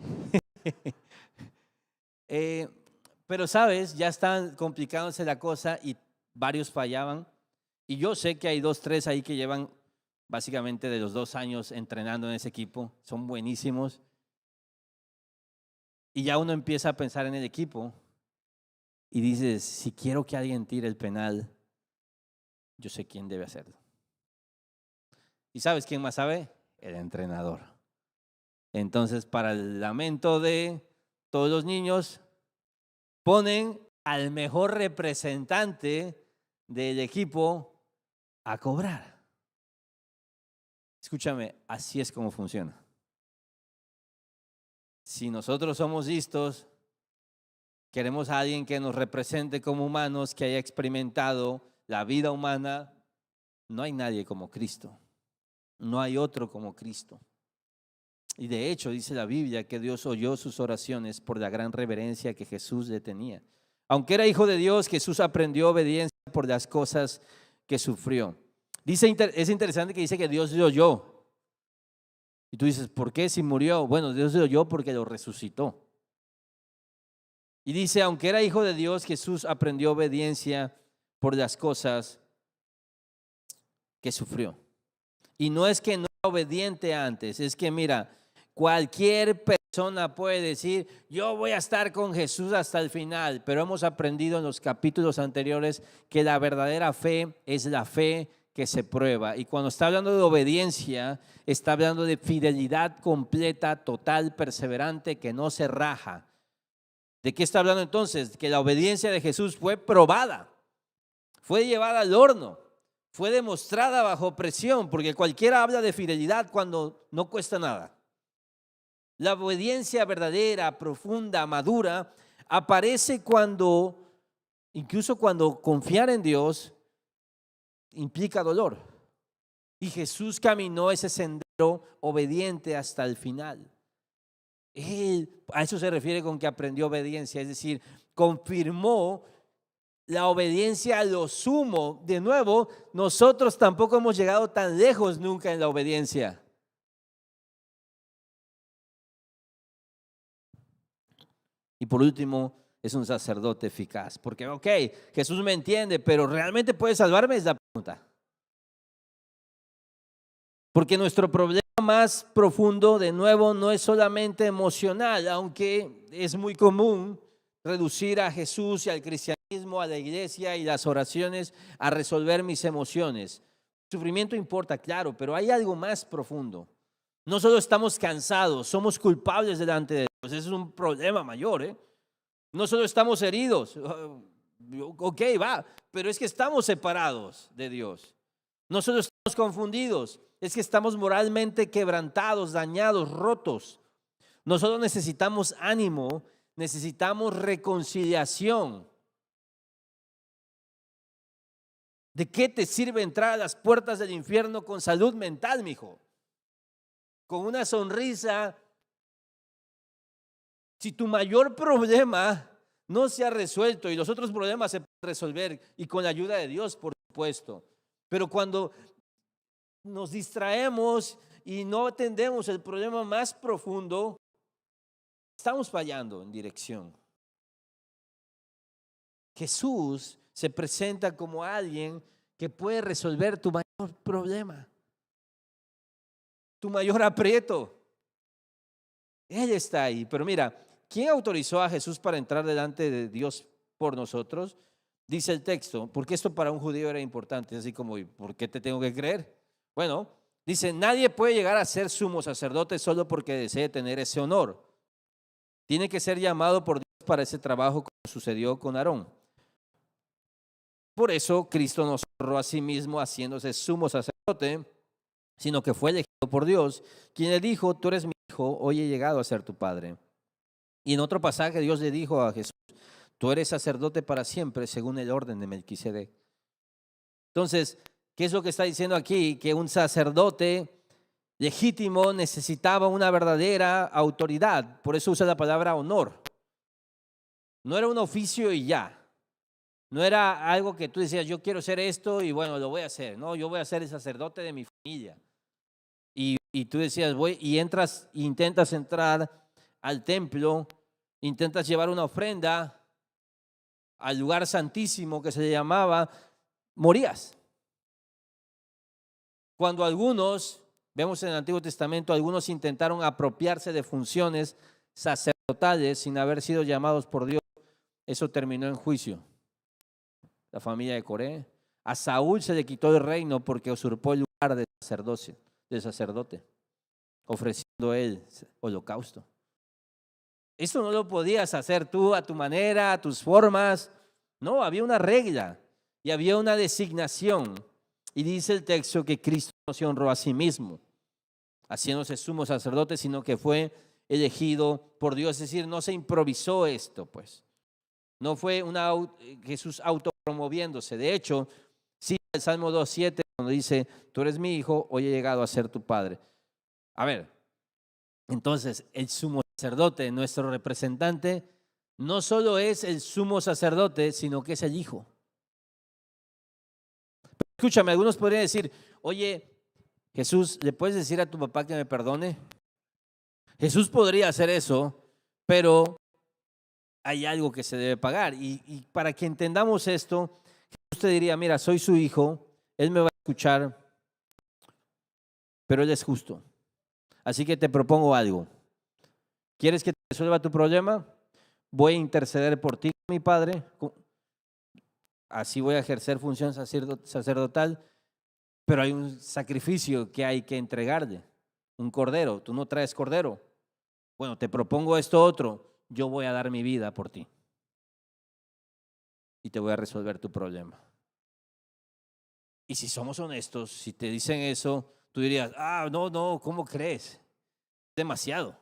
Pero sabes, ya están complicándose la cosa y varios fallaban. Y yo sé que hay 2, 3 ahí que llevan básicamente de los 2 años entrenando en ese equipo, son buenísimos. Y ya uno empieza a pensar en el equipo y dices, si quiero que alguien tire el penal, yo sé quién debe hacerlo. ¿Y sabes quién más sabe? El entrenador. Entonces, para el lamento de todos los niños, ponen al mejor representante del equipo a cobrar. Escúchame, así es como funciona. Si nosotros somos listos, queremos a alguien que nos represente como humanos, que haya experimentado la vida humana, no hay nadie como Cristo. No hay otro como Cristo. Y de hecho dice la Biblia que Dios oyó sus oraciones por la gran reverencia que Jesús le tenía. Aunque era hijo de Dios, Jesús aprendió obediencia por las cosas que sufrió. Es interesante que dice que Dios le oyó. Y tú dices, ¿por qué si murió? Bueno, Dios le oyó porque lo resucitó. Y dice, aunque era hijo de Dios, Jesús aprendió obediencia por las cosas que sufrió. Y no es que no era obediente antes, es que mira, cualquier persona puede decir, yo voy a estar con Jesús hasta el final, pero hemos aprendido en los capítulos anteriores que la verdadera fe es la fe que se prueba. Y cuando está hablando de obediencia, está hablando de fidelidad completa, total, perseverante, que no se raja. ¿De qué está hablando entonces? Que la obediencia de Jesús fue probada, fue llevada al horno, fue demostrada bajo presión, porque cualquiera habla de fidelidad cuando no cuesta nada. La obediencia verdadera, profunda, madura, aparece cuando Incluso cuando confiar en Dios implica dolor. Y Jesús caminó ese sendero obediente hasta el final. Él, a eso se refiere con que aprendió obediencia, es decir, confirmó la obediencia a lo sumo. De nuevo, nosotros tampoco hemos llegado tan lejos nunca en la obediencia. Y por último, es un sacerdote eficaz. Porque, ok, Jesús me entiende, pero ¿realmente puede salvarme? Es la pregunta. Porque nuestro problema más profundo, de nuevo, no es solamente emocional, aunque es muy común reducir a Jesús y al cristianismo, a la iglesia y las oraciones a resolver mis emociones. El sufrimiento importa, claro, pero hay algo más profundo. No solo estamos cansados, somos culpables delante de Dios. Ese es un problema mayor, ¿eh? No solo estamos heridos, ok, va, pero es que estamos separados de Dios. No solo estamos confundidos, es que estamos moralmente quebrantados, dañados, rotos. No solo necesitamos ánimo, necesitamos reconciliación. ¿De qué te sirve entrar a las puertas del infierno con salud mental, mijo? Con una sonrisa. Si tu mayor problema no se ha resuelto y los otros problemas se pueden resolver y con la ayuda de Dios, por supuesto. Pero cuando nos distraemos y no atendemos el problema más profundo, estamos fallando en dirección. Jesús se presenta como alguien que puede resolver tu mayor problema, tu mayor aprieto. Él está ahí. Pero mira, ¿quién autorizó a Jesús para entrar delante de Dios por nosotros? Dice el texto, porque esto para un judío era importante, así como, ¿por qué te tengo que creer? Bueno, dice, nadie puede llegar a ser sumo sacerdote solo porque desee tener ese honor. Tiene que ser llamado por Dios para ese trabajo, como sucedió con Aarón. Por eso Cristo nos honró a sí mismo haciéndose sumo sacerdote, sino que fue elegido por Dios, quien le dijo, tú eres mi hijo, hoy he llegado a ser tu padre. Y en otro pasaje Dios le dijo a Jesús, tú eres sacerdote para siempre según el orden de Melquisedec. Entonces, ¿qué es lo que está diciendo aquí? Que un sacerdote legítimo necesitaba una verdadera autoridad. Por eso usa la palabra honor. No era un oficio y ya. No era algo que tú decías, yo quiero hacer esto y bueno, lo voy a hacer. No, yo voy a ser el sacerdote de mi familia. Y tú decías, voy y entras, intentas entrar al templo, intentas llevar una ofrenda al lugar santísimo que se le llamaba, morías. Cuando algunos, vemos en el Antiguo Testamento, algunos intentaron apropiarse de funciones sacerdotales sin haber sido llamados por Dios, eso terminó en juicio. La familia de Coré. A Saúl se le quitó el reino porque usurpó el lugar de sacerdote, ofreciendo él holocausto. Esto no lo podías hacer tú a tu manera, a tus formas. No, había una regla y había una designación. Y dice el texto que Cristo no se honró a sí mismo, haciéndose sumo sacerdote, sino que fue elegido por Dios. Es decir, no se improvisó esto, pues. No fue Jesús autopromoviéndose. De hecho, sí, el Salmo 2:7, cuando dice, tú eres mi hijo, hoy he llegado a ser tu padre. A ver, entonces el sumo sacerdote, nuestro representante, no solo es el sumo sacerdote, sino que es el hijo. Pero escúchame, algunos podrían decir, oye, Jesús, ¿le puedes decir a tu papá que me perdone? Jesús podría hacer eso, pero hay algo que se debe pagar. Y para que entendamos esto, Jesús te diría, mira, soy su hijo, él me va a escuchar, pero él es justo. Así que te propongo algo. ¿Quieres que te resuelva tu problema? Voy a interceder por ti, mi Padre. Así voy a ejercer función sacerdotal, pero hay un sacrificio que hay que entregarle. Un cordero. Tú no traes cordero. Bueno, te propongo esto otro. Yo voy a dar mi vida por ti. Y te voy a resolver tu problema. Y si somos honestos, si te dicen eso, tú dirías, no, ¿cómo crees? Demasiado.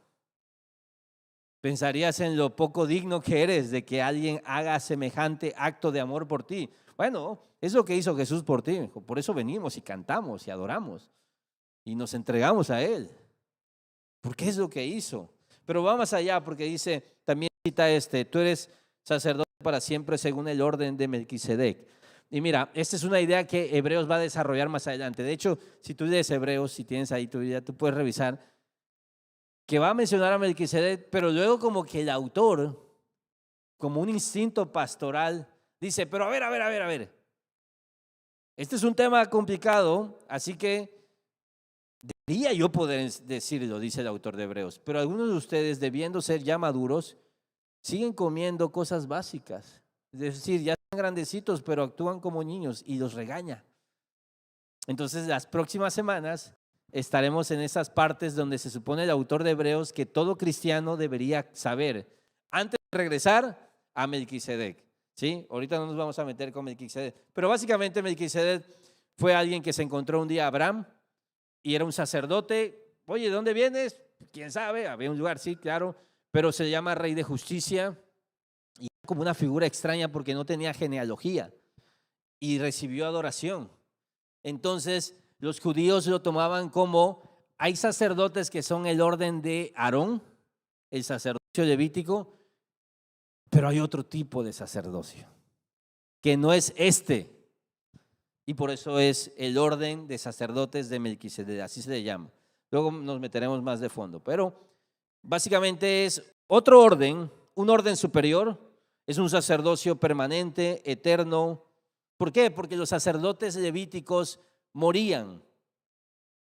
Pensarías en lo poco digno que eres de que alguien haga semejante acto de amor por ti. Bueno, es lo que hizo Jesús por ti. Por eso venimos y cantamos y adoramos y nos entregamos a Él. Porque es lo que hizo. Pero va más allá porque dice, también cita tú eres sacerdote para siempre según el orden de Melquisedec. Y mira, esta es una idea que Hebreos va a desarrollar más adelante. De hecho, si tú lees Hebreos, si tienes ahí tu idea, tú puedes revisar que va a mencionar a Melquisedec, pero luego como que el autor, como un instinto pastoral, dice, pero a ver. Este es un tema complicado, así que debería yo poder decirlo, dice el autor de Hebreos, pero algunos de ustedes, debiendo ser ya maduros, siguen comiendo cosas básicas. Es decir, ya están grandecitos, pero actúan como niños y los regaña. Entonces, las próximas semanas estaremos en esas partes donde se supone el autor de Hebreos que todo cristiano debería saber antes de regresar a Melquisedec. ¿Sí? Ahorita no nos vamos a meter con Melquisedec, pero básicamente Melquisedec fue alguien que se encontró un día a Abraham y era un sacerdote. Oye, ¿de dónde vienes? ¿Quién sabe? Había un lugar, sí, claro, pero se llama Rey de Justicia y como una figura extraña porque no tenía genealogía y recibió adoración. Entonces, los judíos lo tomaban como, hay sacerdotes que son el orden de Aarón, el sacerdocio levítico, pero hay otro tipo de sacerdocio, que no es y por eso es el orden de sacerdotes de Melquisedec, así se le llama. Luego nos meteremos más de fondo, pero básicamente es otro orden, un orden superior, es un sacerdocio permanente, eterno. ¿Por qué? Porque los sacerdotes levíticos morían,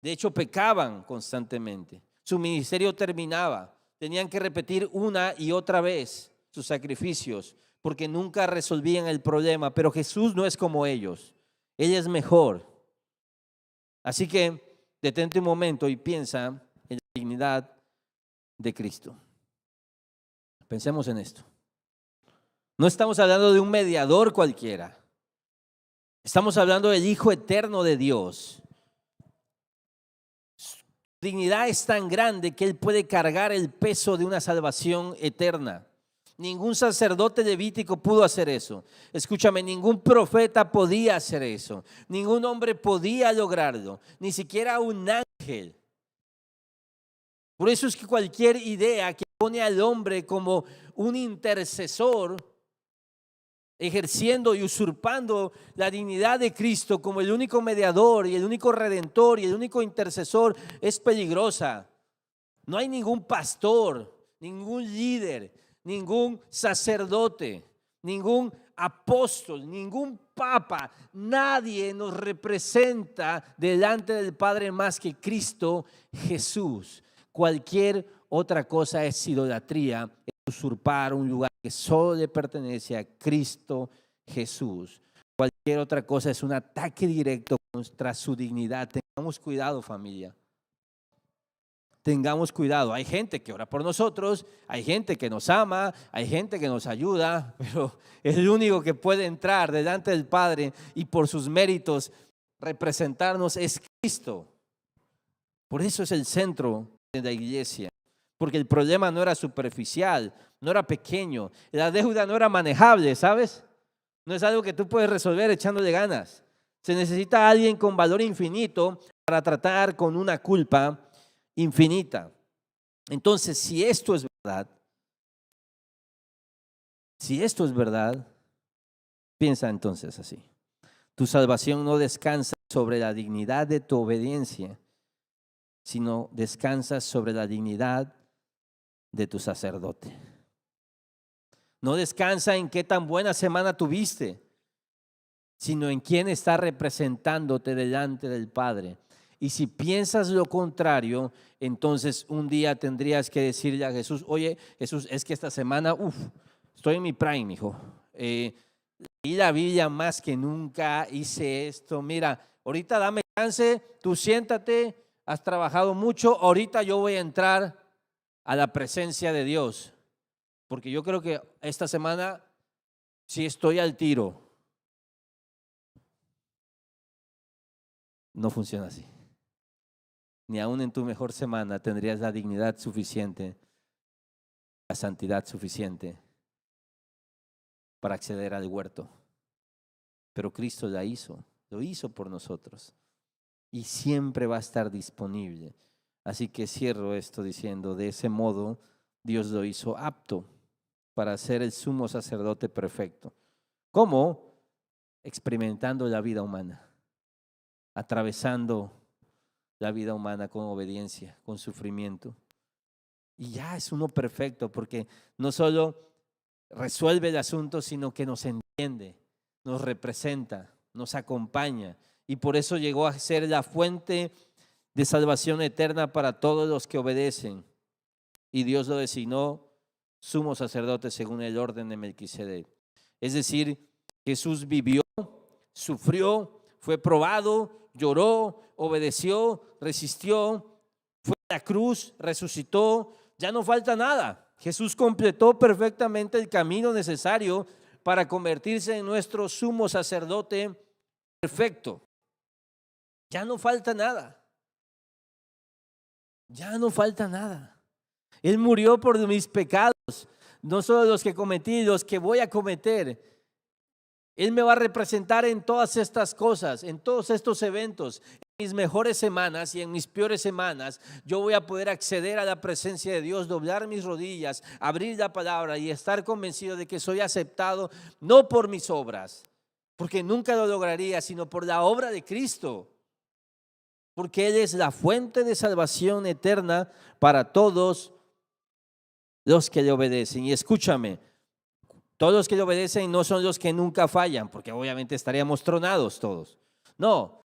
de hecho pecaban constantemente, su ministerio terminaba, tenían que repetir una y otra vez sus sacrificios porque nunca resolvían el problema, pero Jesús no es como ellos, Él es mejor. Así que detente un momento y piensa en la dignidad de Cristo. Pensemos en esto. No estamos hablando de un mediador cualquiera. Estamos hablando del Hijo eterno de Dios. Su dignidad es tan grande que Él puede cargar el peso de una salvación eterna. Ningún sacerdote levítico pudo hacer eso. Escúchame, ningún profeta podía hacer eso. Ningún hombre podía lograrlo. Ni siquiera un ángel. Por eso es que cualquier idea que pone al hombre como un intercesor, ejerciendo y usurpando la dignidad de Cristo como el único mediador y el único redentor y el único intercesor, es peligrosa. No hay ningún pastor, ningún líder, ningún sacerdote, ningún apóstol, ningún papa, nadie nos representa delante del Padre más que Cristo Jesús. Cualquier otra cosa es idolatría, es usurpar un lugar que solo le pertenece a Cristo Jesús. Cualquier otra cosa es un ataque directo contra su dignidad. Tengamos cuidado, familia. Tengamos cuidado. Hay gente que ora por nosotros, hay gente que nos ama, hay gente que nos ayuda, pero el único que puede entrar delante del Padre y por sus méritos representarnos es Cristo. Por eso es el centro de la iglesia, porque el problema no era superficial, no era pequeño, la deuda no era manejable, ¿sabes? No es algo que tú puedes resolver echándole ganas. Se necesita alguien con valor infinito para tratar con una culpa infinita. Entonces, si esto es verdad, piensa entonces así. Tu salvación no descansa sobre la dignidad de tu obediencia, sino descansa sobre la dignidad de tu sacerdote. No descansa en qué tan buena semana tuviste, sino en quién está representándote delante del Padre. Y si piensas lo contrario, entonces un día tendrías que decirle a Jesús, oye, Jesús, es que esta semana, estoy en mi prime, hijo. Leí la Biblia más que nunca, hice esto. Mira, ahorita dame chance, tú siéntate, has trabajado mucho, ahorita yo voy a entrar a la presencia de Dios. Porque yo creo que esta semana sí estoy al tiro. No funciona así. Ni aún en tu mejor semana tendrías la dignidad suficiente la santidad suficiente para acceder al huerto. Pero Cristo lo hizo por nosotros y siempre va a estar disponible. Así que cierro esto diciendo, de ese modo Dios lo hizo apto para ser el sumo sacerdote perfecto. ¿Cómo? Experimentando la vida humana, atravesando la vida humana con obediencia, con sufrimiento. Y ya es uno perfecto porque no solo resuelve el asunto, sino que nos entiende, nos representa, nos acompaña. Y por eso llegó a ser la fuente de salvación eterna para todos los que obedecen. Y Dios lo designó sumo sacerdote según el orden de Melquisedec. Es decir, Jesús vivió, sufrió, fue probado, lloró, obedeció, resistió, fue a la cruz, resucitó. Ya no falta nada. Jesús completó perfectamente el camino necesario para convertirse en nuestro sumo sacerdote perfecto. Ya no falta nada. Ya no falta nada. Él murió por mis pecados, no solo los que cometí, los que voy a cometer. Él me va a representar en todas estas cosas, en todos estos eventos. En mis mejores semanas y en mis peores semanas, yo voy a poder acceder a la presencia de Dios, doblar mis rodillas, abrir la palabra y estar convencido de que soy aceptado, no por mis obras, porque nunca lo lograría, sino por la obra de Cristo. Porque Él es la fuente de salvación eterna para todos los que le obedecen. Y escúchame, todos los que le obedecen no son los que nunca fallan, porque obviamente estaríamos tronados todos. No,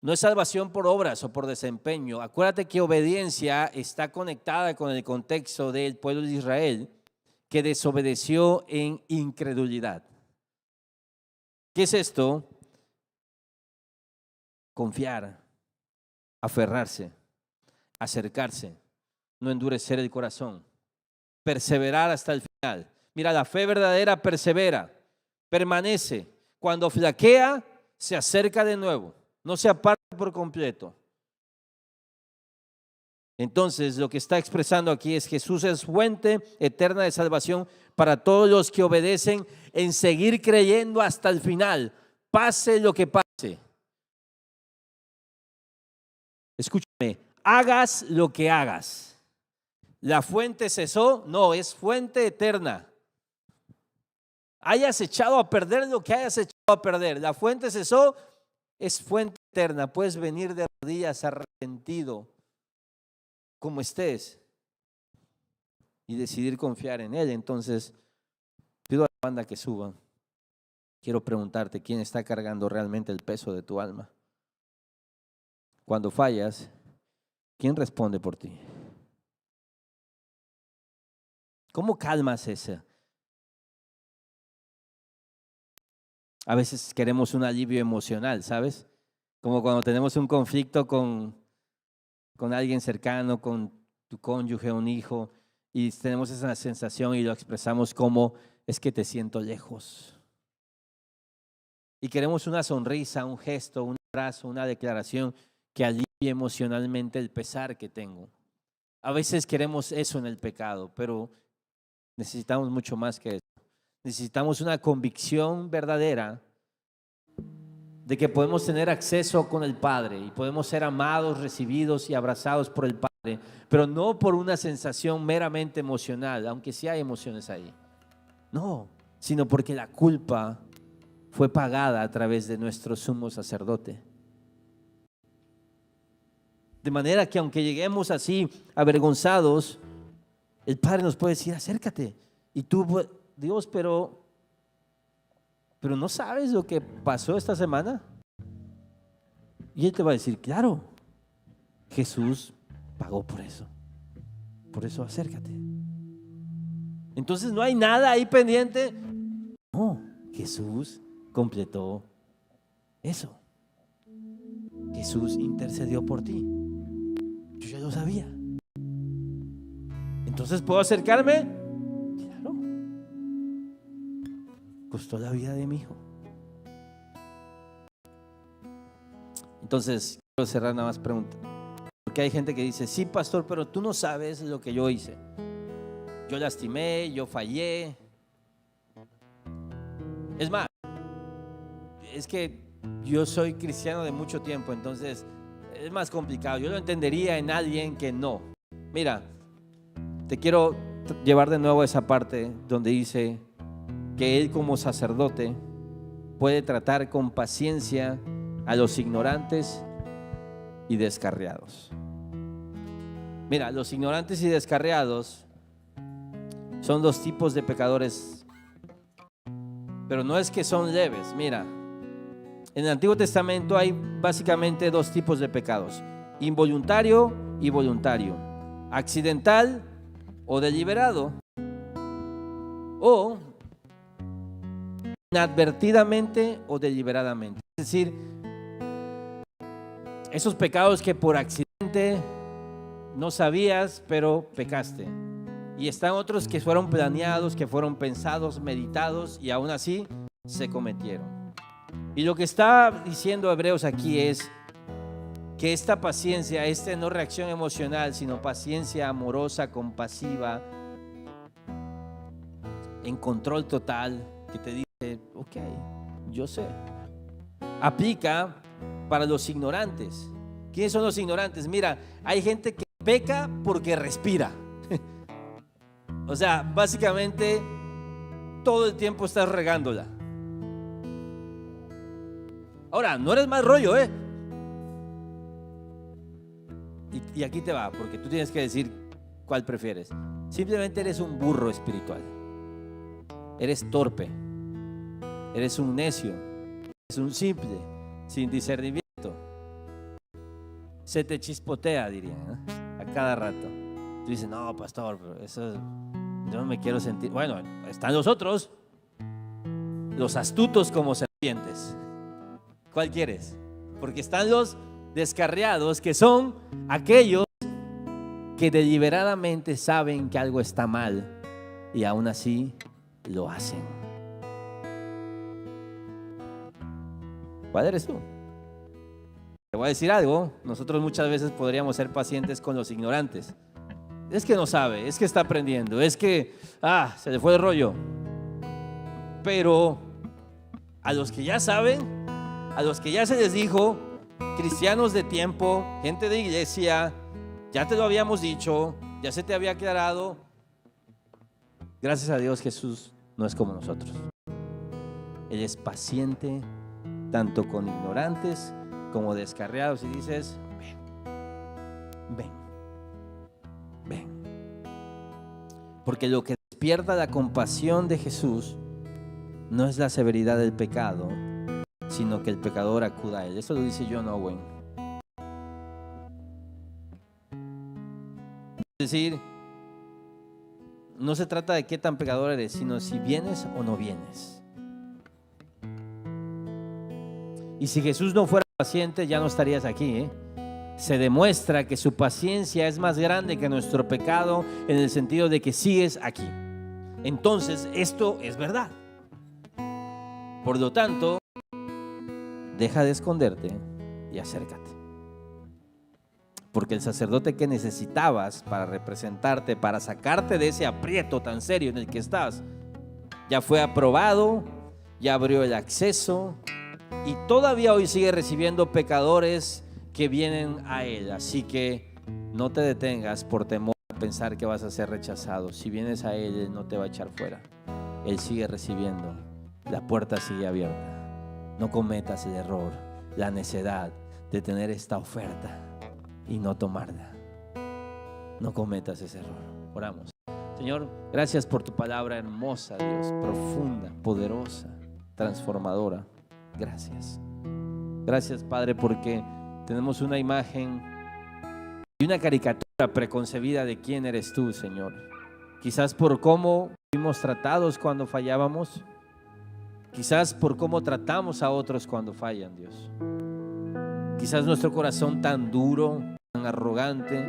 no es salvación por obras o por desempeño. Acuérdate que obediencia está conectada con el contexto del pueblo de Israel que desobedeció en incredulidad. ¿Qué es esto? Confiar, aferrarse, acercarse, no endurecer el corazón, perseverar hasta el final. Mira, la fe verdadera persevera, permanece. Cuando flaquea, se acerca de nuevo, no se aparta por completo. Entonces, lo que está expresando aquí es Jesús es fuente eterna de salvación para todos los que obedecen en seguir creyendo hasta el final, pase lo que pase. Escúchame, hagas lo que hagas. ¿La fuente cesó? No, es fuente eterna. Hayas echado a perder lo que hayas echado a perder. La fuente cesó, es fuente eterna. Puedes venir de rodillas arrepentido, como estés, y decidir confiar en Él. Entonces, pido a la banda que suba. Quiero preguntarte, ¿quién está cargando realmente el peso de tu alma? Cuando fallas, ¿quién responde por ti? ¿Cómo calmas ese? A veces queremos un alivio emocional, ¿sabes? Como cuando tenemos un conflicto con alguien cercano, con tu cónyuge, un hijo, y tenemos esa sensación y lo expresamos como, es que te siento lejos. Y queremos una sonrisa, un gesto, un abrazo, una declaración que alivie emocionalmente el pesar que tengo. A veces queremos eso en el pecado, pero necesitamos mucho más que eso. Necesitamos una convicción verdadera de que podemos tener acceso con el Padre y podemos ser amados, recibidos y abrazados por el Padre, pero no por una sensación meramente emocional, aunque sí hay emociones ahí. No, sino porque la culpa fue pagada a través de nuestro sumo sacerdote. De manera que aunque lleguemos así avergonzados, el Padre nos puede decir, acércate. Y tú, Dios, pero ¿no sabes lo que pasó esta semana? Y Él te va a decir, claro, Jesús pagó por eso acércate. Entonces no hay nada ahí pendiente. No, Jesús completó eso. Jesús intercedió por ti. Yo ya lo sabía. Entonces, ¿puedo acercarme? Claro. Costó la vida de mi hijo. Entonces, quiero cerrar nada más pregunta. Porque hay gente que dice, sí, pastor, pero tú no sabes lo que yo hice. yo lastimé, yo fallé. Es más, es que yo soy cristiano de mucho tiempo, entonces es más complicado. Yo lo entendería en alguien que no. Mira, te quiero llevar de nuevo a esa parte donde dice que él como sacerdote puede tratar con paciencia a los ignorantes y descarriados. Mira, los ignorantes y descarriados son dos tipos de pecadores, pero no es que son leves. Mira, en el Antiguo Testamento hay básicamente dos tipos de pecados: involuntario y voluntario, accidental o deliberado, o inadvertidamente o deliberadamente. Es decir, esos pecados que por accidente no sabías, pero pecaste. Y están otros que fueron planeados, que fueron pensados, meditados, y aún así se cometieron. Y lo que está diciendo Hebreos aquí es que esta paciencia, no reacción emocional, sino paciencia amorosa, compasiva, en control total, que te dice, ok, yo sé, aplica para los ignorantes. ¿Quiénes son los ignorantes? Mira, hay gente que peca porque respira. O sea, básicamente todo el tiempo estás regándola. Ahora, no eres mal rollo, y aquí te va, porque tú tienes que decir cuál prefieres. Simplemente eres un burro espiritual. Eres torpe. Eres un necio. Eres un simple, sin discernimiento. Se te chispotea, dirían, ¿no? A cada rato. Tú dices, no, pastor, pero eso yo no me quiero sentir. Bueno, están los otros, los astutos como serpientes. ¿Cuál quieres? Porque están los descarriados, que son aquellos que deliberadamente saben que algo está mal y aún así lo hacen. ¿Cuál eres tú? Te voy a decir algo. Nosotros muchas veces podríamos ser pacientes con los ignorantes. Es que no sabe, es que está aprendiendo, es que se le fue el rollo. Pero a los que ya saben, a los que ya se les dijo, cristianos de tiempo, gente de iglesia, ya te lo habíamos dicho, ya se te había aclarado. Gracias a Dios, Jesús no es como nosotros. Él es paciente tanto con ignorantes como descarriados, y dices, ven. Porque lo que despierta la compasión de Jesús no es la severidad del pecado, sino que el pecador acuda a él. Eso lo dice John Owen. Es decir, no se trata de qué tan pecador eres, sino si vienes o no vienes. Y si Jesús no fuera paciente, ya no estarías aquí, Se demuestra que su paciencia es más grande que nuestro pecado, en el sentido de que sigues aquí. Entonces, esto es verdad. Por lo tanto, deja de esconderte y acércate. Porque el sacerdote que necesitabas para representarte, para sacarte de ese aprieto tan serio en el que estás, ya fue aprobado, ya abrió el acceso, y todavía hoy sigue recibiendo pecadores que vienen a él. Así que no te detengas por temor a pensar que vas a ser rechazado. Si vienes a él no te va a echar fuera. Él sigue recibiendo. La puerta sigue abierta. No cometas el error, la necedad de tener esta oferta y no tomarla. No cometas ese error. Oramos. Señor, gracias por tu palabra hermosa, Dios, profunda, poderosa, transformadora. Gracias. Gracias, Padre, porque tenemos una imagen y una caricatura preconcebida de quién eres tú, Señor. Quizás por cómo fuimos tratados cuando fallábamos. Quizás por cómo tratamos a otros cuando fallan, Dios. Quizás nuestro corazón tan duro, tan arrogante,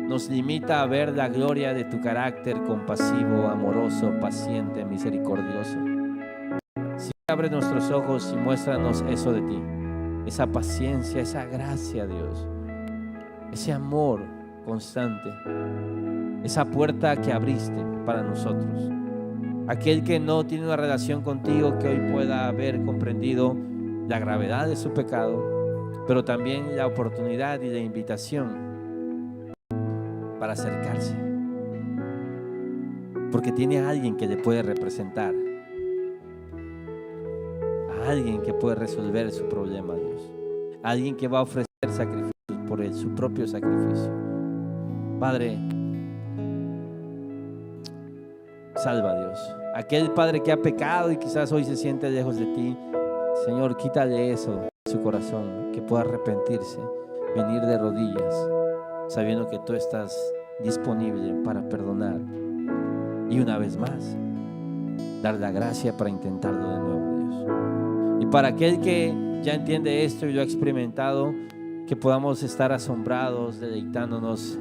nos limita a ver la gloria de tu carácter compasivo, amoroso, paciente, misericordioso. Si abre nuestros ojos y muéstranos eso de ti. Esa paciencia, esa gracia, Dios, ese amor constante. esa puerta que abriste para nosotros. Aquel que no tiene una relación contigo, que hoy pueda haber comprendido la gravedad de su pecado, pero también la oportunidad y la invitación para acercarse, porque tiene a alguien que le puede representar, a alguien que puede resolver su problema, Dios, a alguien que va a ofrecer sacrificios por él, su propio sacrificio. Padre, salva, Dios, aquel Padre que ha pecado y quizás hoy se siente lejos de ti. Señor, quítale eso de su corazón, que pueda arrepentirse, venir de rodillas, sabiendo que tú estás disponible para perdonar y una vez más dar la gracia para intentarlo de nuevo, Dios. Y para aquel que ya entiende esto y lo ha experimentado, que podamos estar asombrados, deleitándonos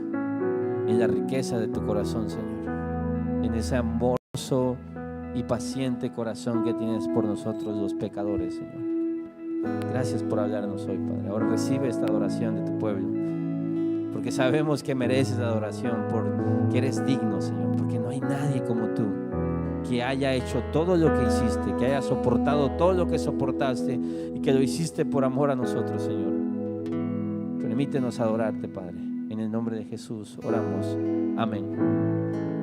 en la riqueza de tu corazón, Señor, en ese amoroso y paciente corazón que tienes por nosotros los pecadores, Señor. Gracias por hablarnos hoy, Padre. Ahora recibe esta adoración de tu pueblo, porque sabemos que mereces la adoración, porque eres digno, Señor, porque no hay nadie como tú, que haya hecho todo lo que hiciste, que haya soportado todo lo que soportaste y que lo hiciste por amor a nosotros, Señor. Permítenos adorarte, Padre. En el nombre de Jesús oramos. Amén.